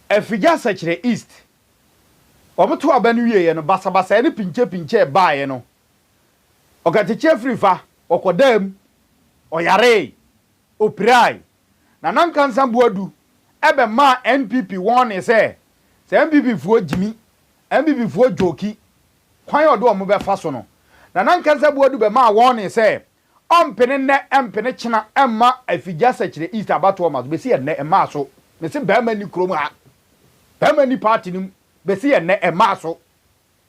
Efija sechire East. Omoto abanuye ye no basabasa ne pinche baaye no Okataky free fa okodam oyare opirai na nankansa boadu ebe ma NPP won say NPP fuo jimi NPP fuo joki kwan odo omo be fa so no na nankansa boadu be ma won say ompene ne empene china emma afigya sechire East abato ma be se ne emma so me se be ma ni krom ha be ma ni party ni Besi and maso.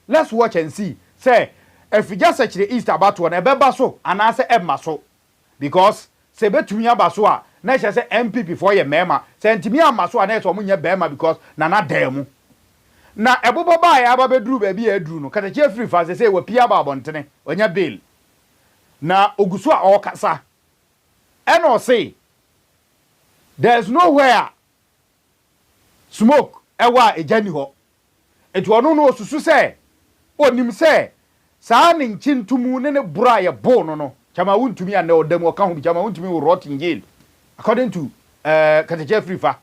Let's watch and see. Say, if you just search the East about one, a bebaso, and answer a maso. Because, say, betunya basua, Nesha say MP before your mema, send me a maso and net or munya bema because nana demu. Na eboba by ababedru baby a druno, Okataky free fast, they say, we pia babontene, when your bill. Na Ogusua or Kasa. And or say, there's nowhere smoke, ewa a janiho. It was no susu say, onim say, sa nin tumu ne bra ye bono no. Chama Wontumi and the demo account Chama Wontumi will rot in jail. According to Okataky free fa.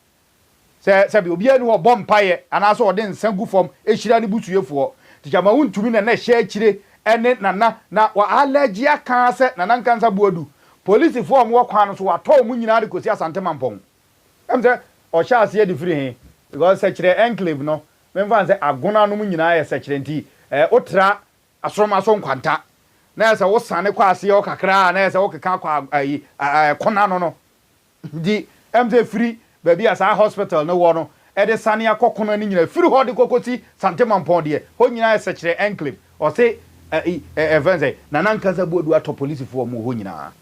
Say obi anu ho bompaye and also den sangu form e hira ne butuye fo. Chama Wontumi na share chire ene na wa allergy aka se na nankansa boadu. Police form wo kwan so wa to mu nyina de kosi asante mampon. Em say o sha ase de free he because say chire enclave no. Memfa say agona no mu nyina ye sekire nti otra asroma so nkwanta na yesa wo sane kwa ase o kakra na yesa wo keka kwa kona no di MZ free baby as a hospital no wo no de sane akokono ni nyina firi ho de kokoti Sytem Chairman de ho nyina sekere enclave o se event na nankaza bodu ato police fo mo ho nyina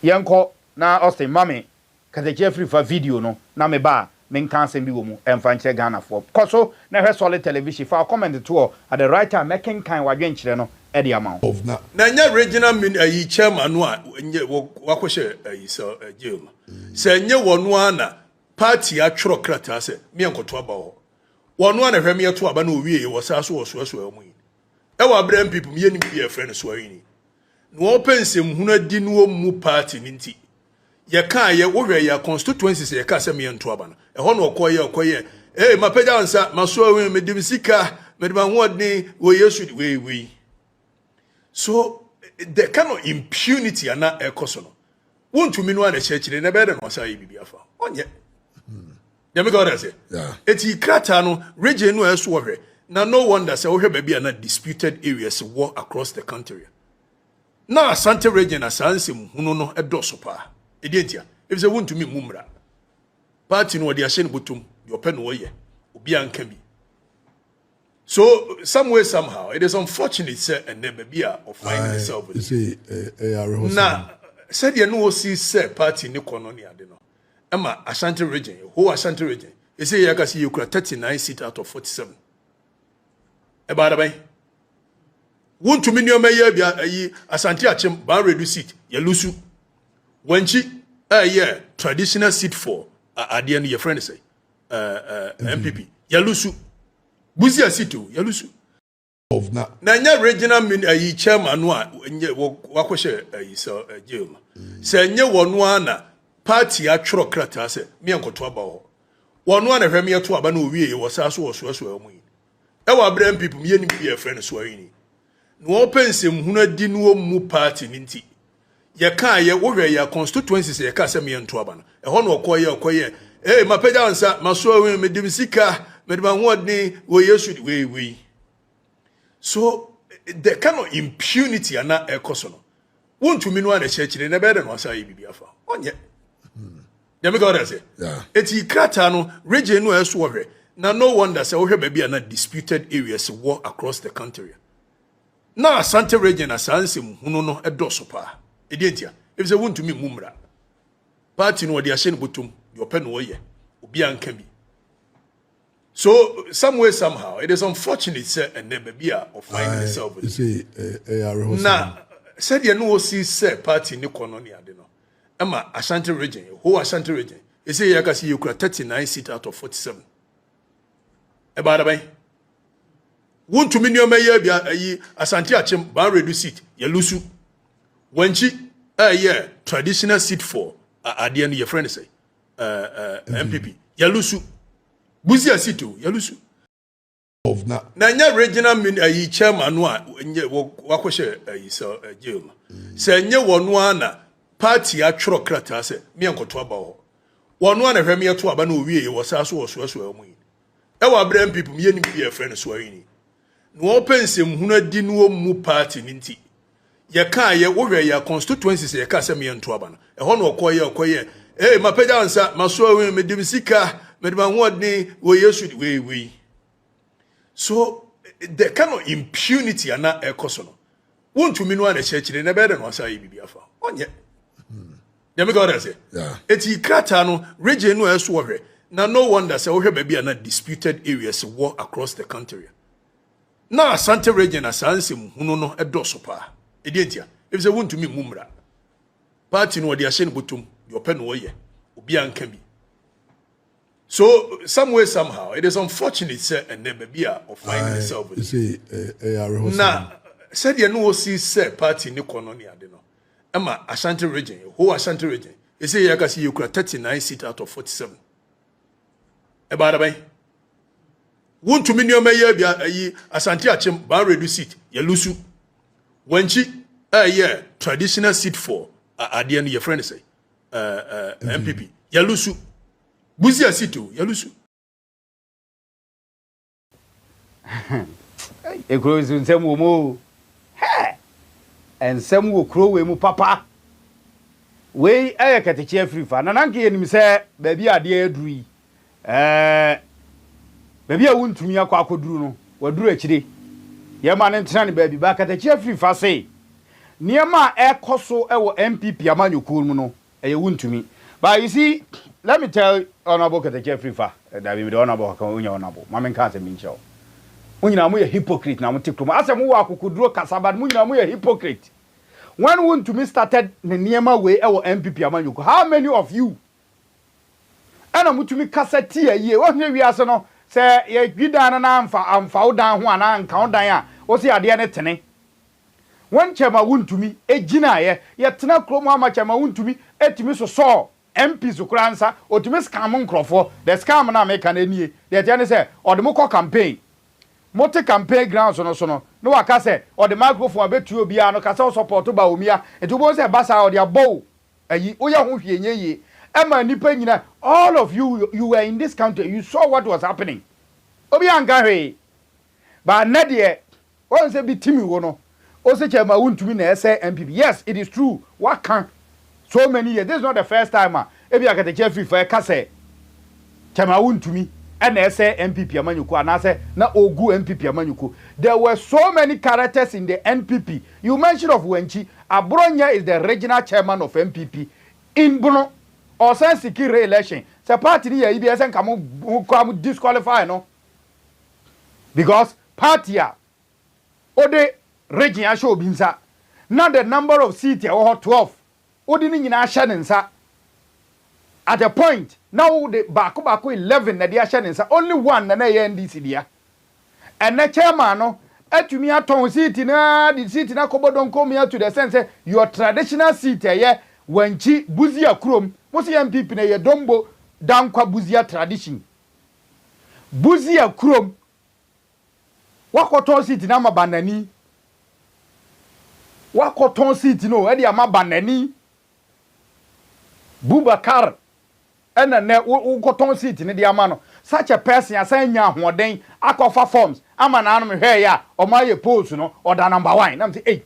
yenko na o se mame kaze Jeffrey fa video no na me ba men cancel bi wo mu emfa nche Ghana fo koso na hwe solid television fa comment to at the right time making kind wadwen kire no e de amount of na nya regional chairman no a wakohye so jail se nye wono ana party atworo krata se me enkoto aba ho wono ana hweme yeto aba na owie wo sa so wo so amu yi e wa bram people me nim bi e friend so yi no opensem hunu adi no mu party ninti ye kan ye wo hwe ya constituencies ye ka se me ento aba no e ho no okoye mapeja ansa maso awe me dim sika me dim anwodni wo yesu we so the kind of impunity ana ekoso no wontumi no ana chechire na bede no say bibia fa onye dem go there say eti krata no region no eso wo hwe na no wonder say wo hwe ba bia na disputed areas war across the country na Asante region asansem hunu no edoso pa edientia if say wontumi mumra party no de ahye ne botum de ope no ye obi anka bi. So, some way, somehow, it is unfortunate, sir, and never be of finding itself. Now, said you know, see, sir, party, no colony, I don't know. Emma, Ashanti region, who Ashanti region? You say, you can see you could 39 seats out of 47. About a way. Won't to minimum a year, Ashanti Achim, bar reduce seat, Yalusu. When she, yeah, traditional seat for, at the end of your friend say, MPP, Yalusu. Buzia situ yalusu of na nya regional chairman no a wakohye so jail se nye wono ana party atworo krata se me enkoto aba ho wono ana hweme yeto aba na owie wo sa so wo so amu yi e wa bram people me nim bi e friend so yi no opensem hunu adi no mu party ninti ye kan ye wo hwe ya constituencies ye ka se me ento aba no e ho no okoye mapeja ansa maso awe me dim sika me dim anwodni wo yesu we so the kind of impunity ana ekoso no wontumi no ana chechire na bede no asa bibia fa onye dem go there say eti krata no region no eso hwe na no wonder say wo hwe ba bia na disputed areas war across the country na Asante region asansem hunu no edoso pa edientia if say wontumi mumra party no de ahye ne botum de ope no ye obi anka bi. So, some way, somehow, it is unfortunate, sir, and never be of finding itself. You see, now, said you know, see, sir, party, no colony, I don't know. Emma, Ashanti region, who Ashanti region? You say, you can see you could 39 seats out of 47. About a way. Won't to minimum a year, Ashanti Achim, bar reduce seat, Yalusu. When she, yeah, traditional seat for, at the end of your friend say, MPP, Yalusu. Buzia situ yalusu of na nya regional chairman no a wakohye so jail se nye wono ana party atworo krata se me enkoto aba ho wono ana hweme yeto aba na owie wo sa so wo so amu yi e wa bram people me nim bi e friend so yi no opensem hunu adi no mu party ninti ye kan ye wo hwe ya constituencies ye ka se me ento aba no e ho no okoye mapeja ansa maso awe me dim sika me dim anwodni wo yesu we so the kind of impunity ana ekoso no wontumi no ana chechire na bede no asa bibia fa onye dem go there say eti krata no region no eso hwe na no wonder say wo hwe ba bia na disputed areas war across the country na Asante region asansem hunu no edoso pa edientia if say wontumi mumra party no de ahye ne botum de ope no ye obi anka bi. So, some way, somehow, it is unfortunate, sir, and never be of finding itself. You see, now, said you know, see, sir, party, no colony, I don't know. Emma, Ashanti region, who Ashanti region? You say, you can see you could 39 seats out of 47. About a way. Won't to minimum a year, Ashanti Achim, bar reduce seat, Yalusu. When she, yeah, traditional seat for, at the end of your friend say, MPP, Yalusu. Buzia situ yalusu ekro isu nsem wo mo he ensem wo kro we mu papa we ayekateki afrifa na nanke yenim se ba bi ade adui Baby a wontumi akwa akoduru no waduru akire ye ma ne ntena ne baabi ba Okataky afiri fa sei niema ekoso ewo MPP amanyuku mu no eye wontumi but you see let me tell honorable Okataky afiri fa that we don't know about unya honorable mama nka asem nche o unyina mu ye hypocrite na mu tikrom asem wo akokoduro kasaba mu nyina mu ye hypocrite when wontumi started ne niema we ewo MPP amanyuku how many of you ana mutumi kasati aye wo hwe wiase no se ye gwidan na amfa odan ho ana nka odan a wo se ade ne tene won chema wontumi ejina ye tena krom ama chema wontumi etimi so MP so kransa otumi scam nkrofo the scam na make na nie the tell say odemko campaign mote campaign ground so no no waka say ode microphone abetu obi a no kasa support ba omia etubo say basa ode abo ayi oya ho hwie nyeye Emma nipa nyina all of you were in this country you saw what was happening obi anga hwe ba na de won say bi timi wo no o say chema wontumi na say MPP yes it is true what can so many years this is not the first time ebi Okataky afiri fa ka say chema wontumi na say MPP amanyuku ana say na ogu MPP amanyuku there were so many characters in the NPP you mentioned of Wenchi Abronya is the regional chairman of MPP in Bono or sense security election the party ni ya IBS come disqualify no because party ode region ya show binsa now the number of seats ya 12 ode ni nyina hye nsa at a point now the back 11 na dia hye nsa only one na ya NDC dia and the chairman no atumi aton seat na the seat na kobodon come here to the sense your traditional seat ya Wenchi buzia krom mosi MPP na ye dombo dankwa buzia tradition buzia krom wakoton seat na mabanani wakoton seat no e dia mabanani Bubakar ena ne wakoton seat ne dia ma no such a person asan nya ahoden akofa forms ama na anum hwe ya o ma ye post no oda number 1 na mse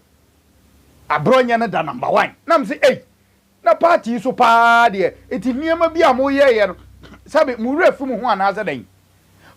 Abronya na da number 1 na mse na party so pa de eti niema bia mo ye no sabe mu refu mu ho anaza dan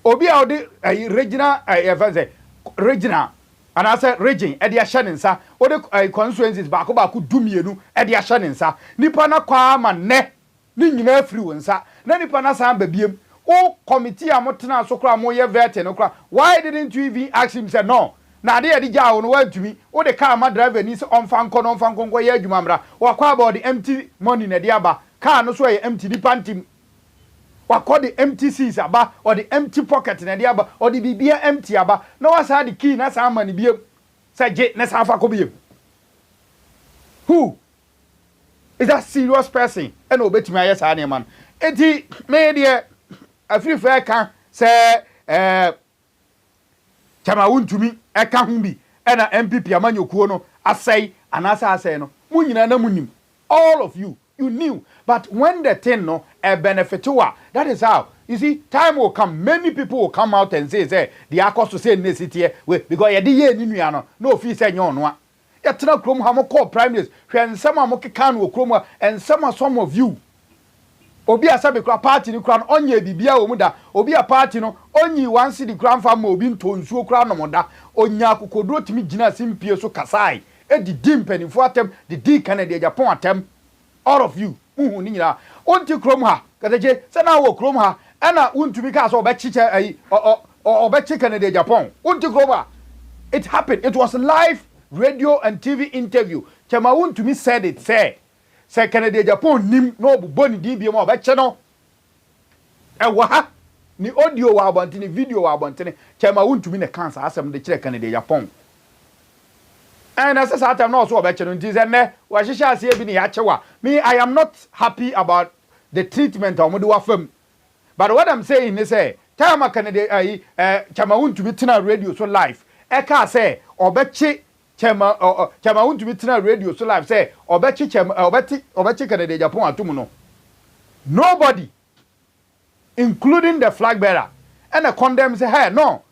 obi a ode regional event regional anasa region e de ahye nsa ode constituencies ba ko dumienu e de ahye nsa nipa na kwa ma ne ni nyina afiri wonsa na nipa na san ba biem o committee amotena so kra mo ye vet no kra why didn't you even ask him say no na de yedi ja wo wantumi wo de car ma driver ni se onfa nko ye adwuma mra wakwa about the empty money na de aba car no so ye empty di pantim wakwa the empty seats aba or the empty pocket na de aba or the bibia empty aba na wasa the key na sa mani biem say je na sa fa ko biem who is that serious person and obetimi aye sa na man enti me de afiri fa kan say chama wontumi eka hu bi ena MPP amanyokuo no asai anasa asai no munyina na munim all of you knew but when the thing no a benefit to that is how you see time will come many people will come out and say the accost to say necessity because ye dey ye ni nua no no fi say nyon no ya tena krom ha mo call prime minister hwen some am keka no krom and some of you obi asabe kra party ni kra no onye bibia wo mu da obi a party no onyi wan city kra mfa ma obi ntonsuo kra no mo da onya akokodro timi gina simpie so kasai e di dimpanifo atem di di Canada Japan atem all of you uhu ni nyina onti krom ha Okataky se na wo krom ha ana untumi ka so obechiche ayi obechi Canada Japan onti krom ha it happened it was live radio and TV interview chema untumi said it say Canada Japan nim no boni di bi mo obeche no ewa ha ni audio wa abontene video wa abontene chema untumi ne cancer asem de kire Canada Japan and as a time no so obeche no nti se ne wa hihia ase bi ni ya chewa me I am not happy about the treatment of mode wa fam but what I'm saying is time Canada chema untumi tena radio so live e ka say obeche chema untumi tena radio so live say obechi chema obechi Canada Japan atum no nobody including the flag bearer and the condemn say hey no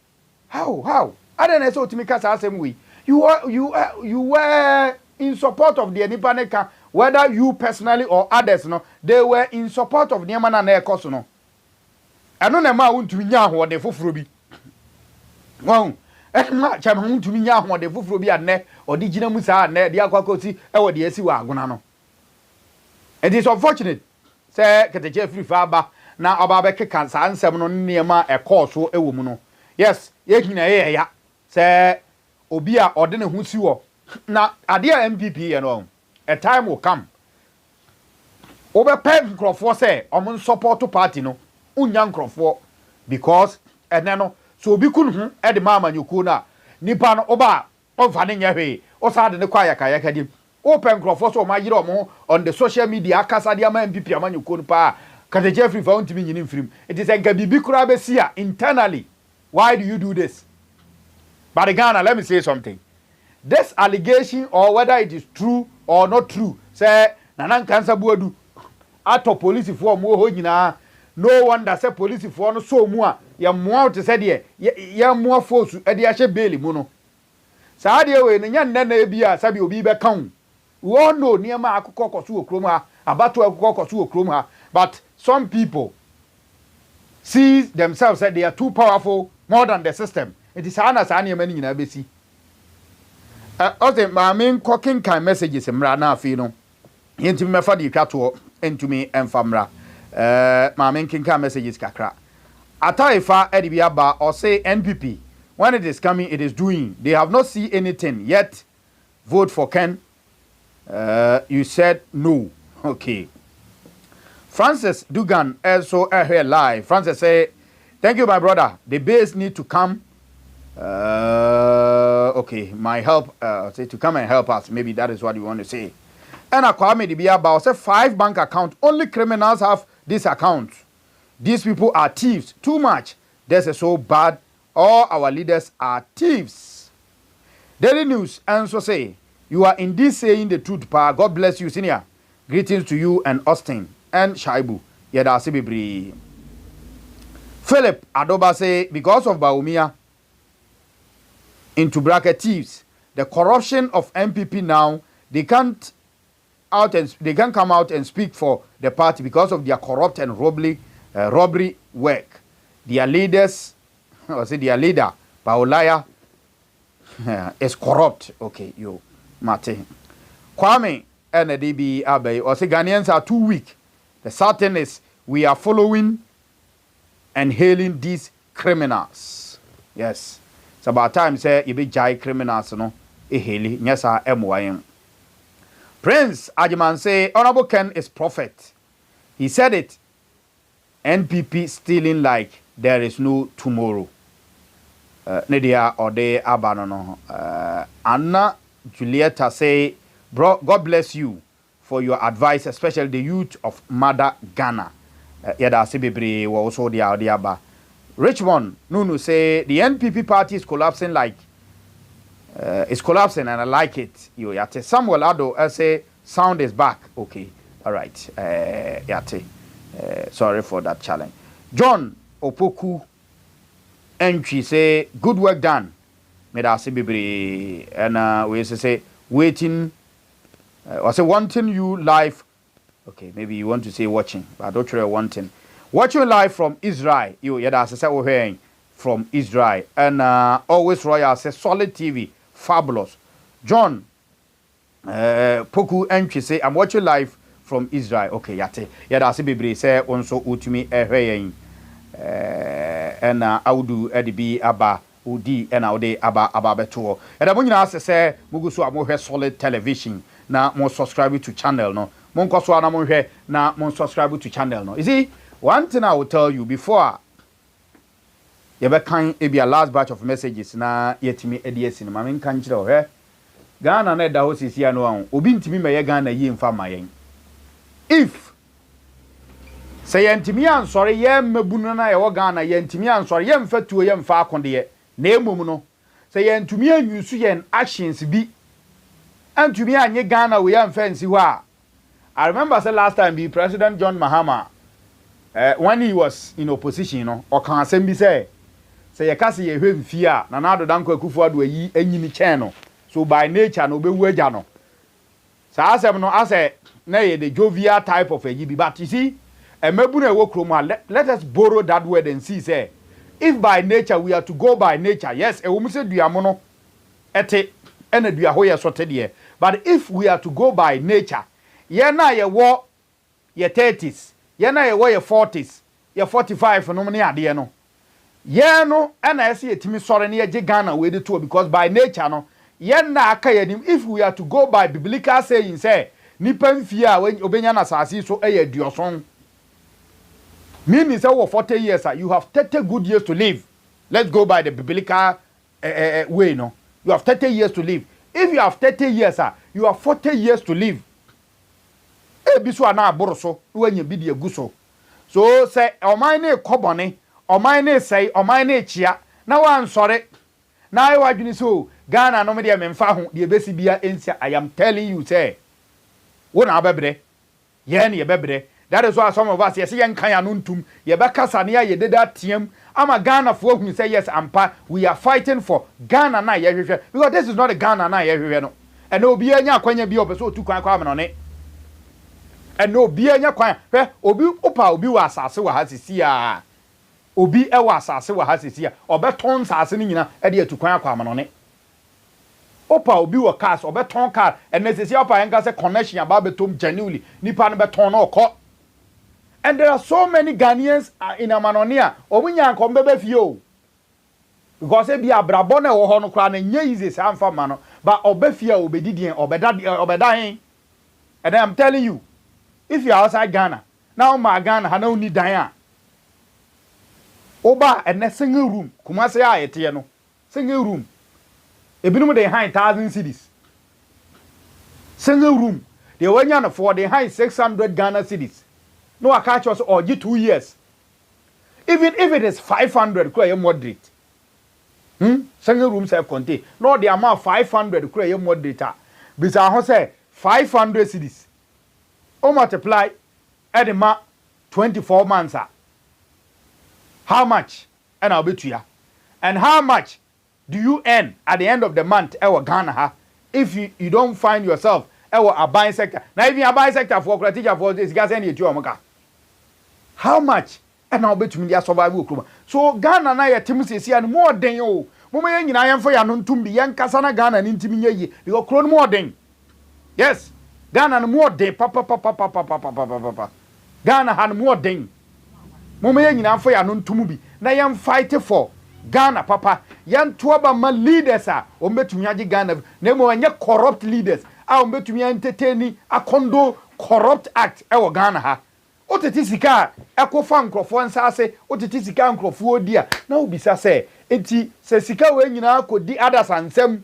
how I don't know so to me kasa same way you were in support of the Nipaneka whether you personally or others no they were in support of Niamana na ekoso no eno na ma wontumi nya ahode foforo bi won ma chama wontumi nya ahode foforo bi anne odi gina mu saa anne de akwakosi e wo de asi wa agona no. It is unfortunate say keteche free fa ba na oba be keka saa nsem no niema e course wo ewo mu no. Yes, ye hina ye ya say obi a ode ne hu si wo na ade a MPP ye no a time will come obe pen nkrofo say omon support party no unya nkrofo because ene no so obi kun hu e de mama nyuku na nipa no oba onfa ne nya hwe o sa de ne kwa yakayaka dim open nkrofo so ma yire omo on the social media akasa de ama MPP ama nyuku no pa kata Jeffrey fa untimi nyini mfrim it is enka bibi kura be sia internally. Why do you do this? But Ghana, let me say something. This allegation, or whether it is true or not true, say nanan kansa buadu ato police for mo ho nyina no wonder say police for no so mu a ya mo out say de ya mo force e de ahye bail mu no saa de we ne nya nna na ebia sabi obi be kan wo no niema akukọ koso okrom ha abato akukọ koso okrom ha. But some people see themselves that they are too powerful more than the system. It is ana sa niema ni nyina besi. My main cooking kind messages mra na afi no yentimi mefa di twato entumi enfamra my main kind messages kakra ataifa edibia ba or say NPP when it is coming it is doing they have not seen anything yet vote for Ken. You said no. Okay. Francis Dugan also here live. Francis say thank you my brother, the base need to come. Okay, my help say to come and help us. Maybe that is what you want to say. And Kwame Dibia about say 5 bank accounts. Only criminals have this account. These people are thieves. Too much. This is so bad. All our leaders are thieves. Daily News and so say you are indeed saying the truth, pa. God bless you, senior. Greetings to you and Austin and Shaibu. Yeda Sibibri. Philip Adoba say because of Baumia into bracket thieves, the corruption of MPP now, they can't come out and speak for the party because of their corrupt and robbery work. Their leaders, or say their leader, Paolaya, is corrupt. Okay, you, Mate. Kwame and the DB Abe, or say Ghanaians are too weak. The certain is we are following and hailing these criminals. Yes. It's about time say you be jai criminals no eheli nyasa emwayen. Prince Ajiman say Honorable Ken is prophet. He said it. NPP stealing like there is no tomorrow. Nedia Ode Abanono. Anna Julieta say, bro, God bless you for your advice, especially the youth of Mother Ghana. Yada Sibibri wa also the Audiaba. Richmond Nunu say the NPP party is collapsing like it's collapsing and I like it. You yate Samuel Ado say sound is back. Okay, all right. Yate sorry for that challenge. John Opoku entry say good work done. Meda Sibibri and we say waiting. I say wanting you live. Okay, maybe you want to say watching, but I don't try wanting. Watching live from Israel, you yada say we're hearing from Israel, and always Royal say solid TV, fabulous. John Poku entry say I'm watching live from Israel. Okay, yada say Bibri say also Wontumi hearing, and Audu Edibi Aba Udi and Aude Aba Beto. And I want you say Mugusu Amohe solid television. Na mo subscribe to channel no. Mon koso na mo hwe na mon subscribe to channel no. You see, one thing I will tell you before you be kan e be a last batch of messages na yetimi edies ni ma men kan kire o he Ghana na da ho sisi anu an obi ntimi meye Ghana yi mfa mayen. If say yentimi ansori ye mabunu na ye wo Ghana yentimi ansori ye mfatuo ye mfa akonde ye na emom no say yentumi anyusu yen actions bi antumi anye Ghana we am fancy wa. I remember say last time be President John Mahama when he was in opposition, you know, or can assembly say you can see a fear, Nanado Danko Kufuadu yi enyini channel. So by nature no be wejano. So as I no as a nay the jovial type of a GB, but you see, let us borrow that word and see say if by nature we are to go by nature, yes, a woman said duamono ete ene duahoye sote de. But if we are to go by nature, ye na ye wo ye 30s, ye na ye wo ye 40s, ye 45 no mani ade no. Ye no ena ese yetimi sore na ye je Ghana we de to because by nature no ye na aka ye if we are to go by biblical saying say nipa mfie a obenya na asase so eye duoson. Meaning say over 40 years, you have 30 good years to live. Let's go by the biblical way, no? You have 30 years to live. If you have 30 years, you have 40 years to live. Ebisu ana aboroso, when you be the guso. So say, o mine kobone, o mine say, o mine chia. Now I'm sorry. Now I want you so Ghana no me dia memfa ho de besi bia ensia. I am telling you, say, wo na abebre. Ye na ye bebre. That is why some of us, yes, young Kayanuntum, Yabakasania, ye did that team. I'm a Ghana for who say yes, Ampa. We are fighting for Ghana na everywhere. Because this is not a Ghana na everywhere. No. And no be any Quanya be up so 2 kwame on it. And no be any Quanya. Obi Opa Obi was as well as his year. Obi Ewas as well as his year. Or betons as in Eddie to kwame on it. Opa Obi was cast or beton car. And this is your pa connection about betum genuinely. Nipan beton or caught. And there are so many Ghanaians in Amanonia. Omunya nkombebe fio. Because e bia brabone wo ho no kra na nya easy samfa mano, but obefia obedidien obedahin. And I'm telling you, if you are outside Ghana, now my Ghana ha no need dan. Oba and single room, Kumasi a ete no. Single room. Ebinum dey high 1,000 cedis. Single room. They wanya for the high 600 Ghana cedis. No, I catch us or 2 years. Even if it is 500, quite moderate. Single room self-contained. No, the amount 500, quite moderate. Because I say 500 cities. O multiply at the month 24 months. How much? And I'll be to you. And how much do you earn at the end of the month? Ghana, if you don't find yourself a buying sector. Now, if you are buying sector for teacher for this, guys, any to how much? And I'll bet you me survival. So Ghana na ya timu sisi and more than you. Mama yengi na yamfo ya nuntumbi yan kasana Ghana nintimi ye because crown more than. Yes, Ghana no more than papa. Ghana han more than. Mama yengi na yamfo ya nuntumubi na yam fight for Ghana papa yan tuaba ma leaders ombetumi agi Ghana na mo anya corrupt leaders ombetumi entertain a condo corrupt act ewo Ghana ha. Otete sika ekofa nkrofo nsase otete sika nkrofo odia na obisa se enti se sika we nyina akodi others ansem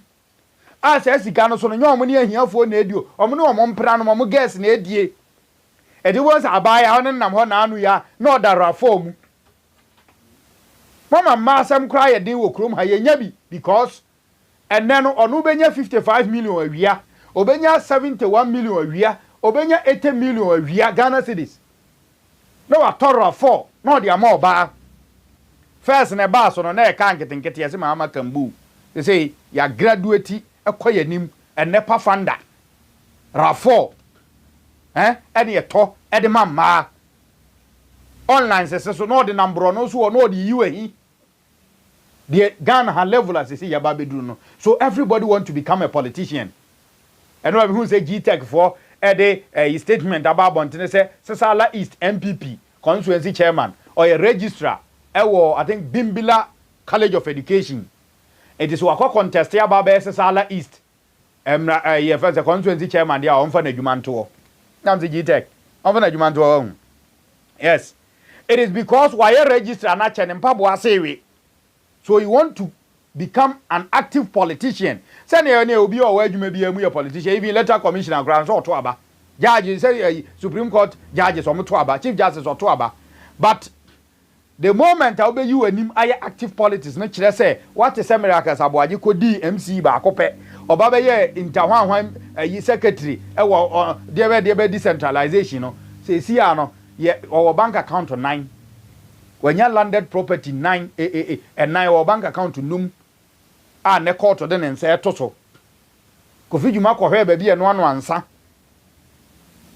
a se sika no so no nyom ne ahiafo na edio omo ne omo mpra no omo gas na edie edi won sa abaya ho nam ho na anu ya na odara form mama masam kra ye din wo krom ha ye nya bi because enne no onu benya 55 million awia obenya 71 million awia obenya 80 million awia Ghana cedis. No a torra 4 no the amount ba first na ba so no na e kan ketenkete yesi mama kambu they say ya graduate ekoye nim enepa fanda ra 4 ene ye to e de mama online se so no the number no so no the UAE the Ghana ha level as say ya ba bedru no so everybody want to become a politician and no who say GTech for a statement about Bontine say Sesala East MPP constituency chairman or a registrar I think Bimbila College of Education. It is wako contest about Sesala East first a constituency chairman there on for Jumanto. Now the GTech on for Jumanto. Yes, it is because why a registrar na chen mpabwa sewe. So you want to become an active politician. Send you obi or where you may be a politician, even letter commissioner grants or toaba. Judges say Supreme Court judges or toaba, Chief Justice or toaba. But the moment I'll be you and him active politics, not say what is Miracles Aboagye could MC ba kope or baba ye interwan secretary or there decentralization. No say see no ye or bank account 9. When you landed property 9 and 9 or bank account to num ne court then and say toto. Kofi Juma ko hwe ba bia no ano ansa.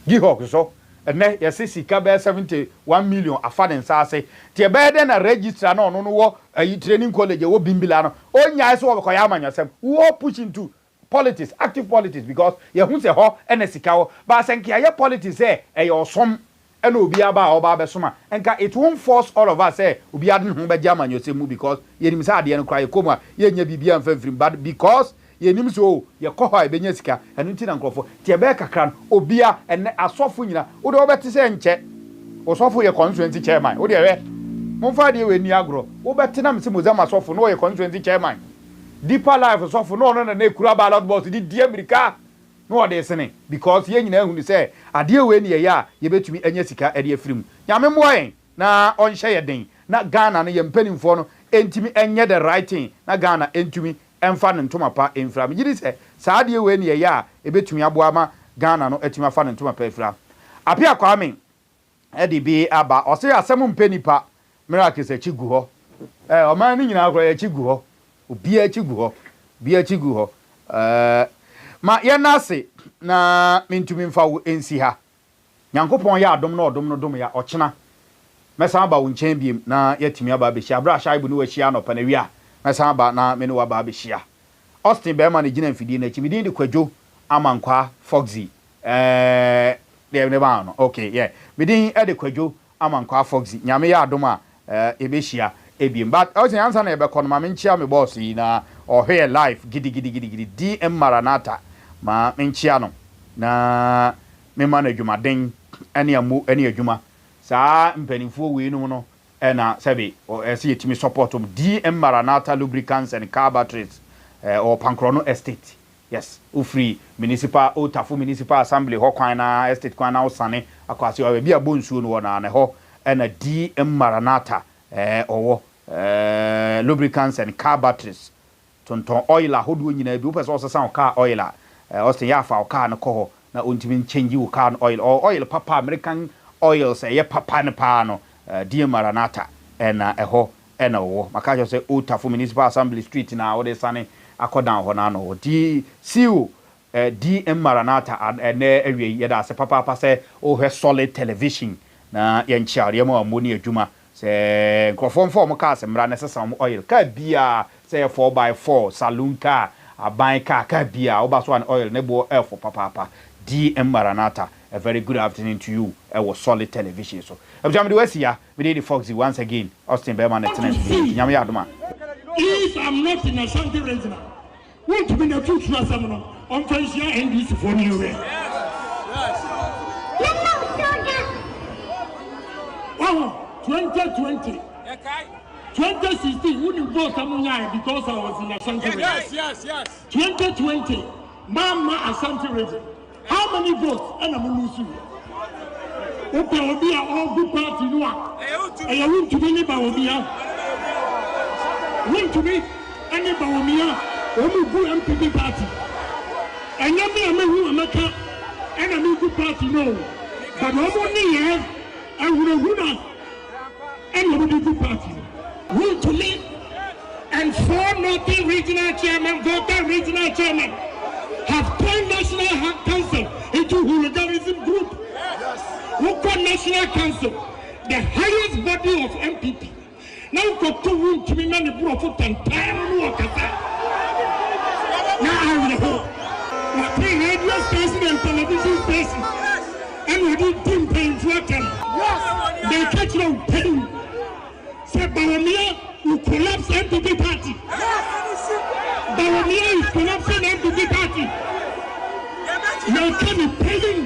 Gi hok so ene yesi sika be 71 million afa den sa ase tie be de na register na ono no wo training college wo bimbila no onya so wo ko ya amanyosem wo push into politics, active politics, because you who say ho ene sika wo ba senkia ye politics e osom ene obi aba oba be soma enka it won't force all of us obi ade ho be jama nyosem because ye nim say ade no kra ye koma ye nya bibia mfamfrim but because ye nim so ye koho e benya sika enu nti na nkrofo tie be kakra obia ene asofo nyina wo de obete se nche osofo ye constituency chairman wo de we momfa de we ni agro wo bete na mse mozama asofo no ye constituency chairman deeper life osofo no no na ekura ba lot boss di America no de sene because ye nyina ehunu se ade we ni ye ya ye betumi enya sika e de afirim nyame moyen na onhye ye den na Ghana no ye mpanimfo no entimi enye the right thing na Ghana entumi emfa ne ntoma pa enfra me gidi se saa de we ni ye ya e betumi aboa ma Ghana no etimi afa ne ntoma pa enfra apia kwame e de bi aba o se asem mpanipa Miracles achigu ho o man ni nyina akora achigu ho obi achigu ho bi achigu ho ma ye nase na mentumi mfa wo ensi ha nyankopon ya adom na odom no dom ya ochena mesa ba wo nchen biem na yatimi aba be hia bra shaibu no wahia no pa na wi a mesa ba na me no wa ba be hia Austin be ma na gina mfidi na chimidi de kwadwo amankwa Foxy de ne ba no okay yeah midin e de kwadwo amankwa Foxy nyame ya adom a ebe hia ebiem but osin answer na ebe kono ma menchia me boss yi na ohwe life gidi DM Maranatha ma menchia no na me ma na dwumaden ene amu ene adwuma saa mpanimfo we no no na sebe o ese yetimi support DM Maranatha lubricants and car batteries or Pankrono estate yes free municipal Otafu municipal assembly ho kwan na estate kwan na osane akwase o bia bonsuo no na ne ho na DM Maranatha owo lubricants and car batteries tonton oil ahodo nyina bi opese osesa car oil Austin ya fa car no ko na ontimi change wo car oil or oil papa American oil say ye papa ne pa no DM Maranatha na eho na wo maka jo say Otafu municipal assembly street na wo de sane akodan ho na no di CEO DM Maranatha na awie ye da se papa say o he solid television na ye nchiare ma amoni adwuma se nkrofon form car se mra necessary oil ka bia say 4x4 saloon car aban car ka bia oba so an oil ne bo for papa DM Maranatha a very good afternoon to you was solid television so abjam de wasia we dey Foxy once again Austin Berman tenant nyam ya adoma if I'm not in a Ashanti region want to be the future seminar on Fansia NDC for new way wow 2020 2016 wouldn't vote Amunyai because I was in Ashanti region yes 2020 Mama Ashanti region how many votes and Amunusu okay obi a all good party no a you want to be neighbor obi a want to be neighbor obi a omu good MPP party and you me amehu amaka and a good party no but omo ni here and we and we good party want to lead and 4 Northern regional chairman voter regional chairman have turned National Council into hooliganism group. Who call National Council the highest body of MPP. Now got 2 rooms to be many profit and time no OKataky. Now I will hold. We radio station and television station. And we did team paying for them. They catch no pain. Say Bawumia will collapse MPP party. Bawumia is collapsing MPP party. Now can be paying.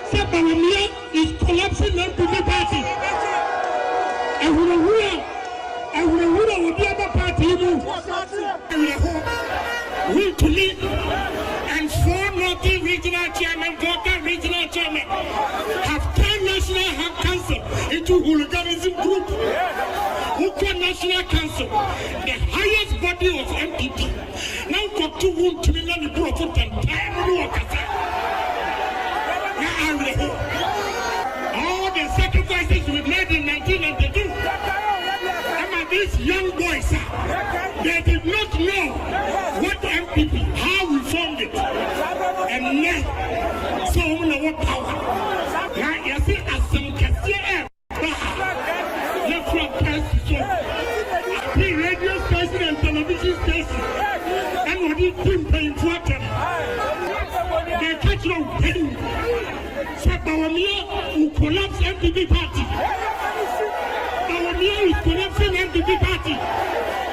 Say Bawumia is collapsing MPP party. And we will be able party. We to lead and 4 Northern regional chairman, voter regional chairman have turned National Council into hooliganism group. Who call National Council the highest body of MPP. Now got 2 rooms to be many profit and time no OKataky. Now I will hold. All the sacrifices we made in 1992. And these young boys, they did not know what MPP, how we formed it. And now, so we know what power. Now you see, what you think paying for them. They catch you penny. So Bawamia will collapse MPP party. Bawamia is collapsing MPP party.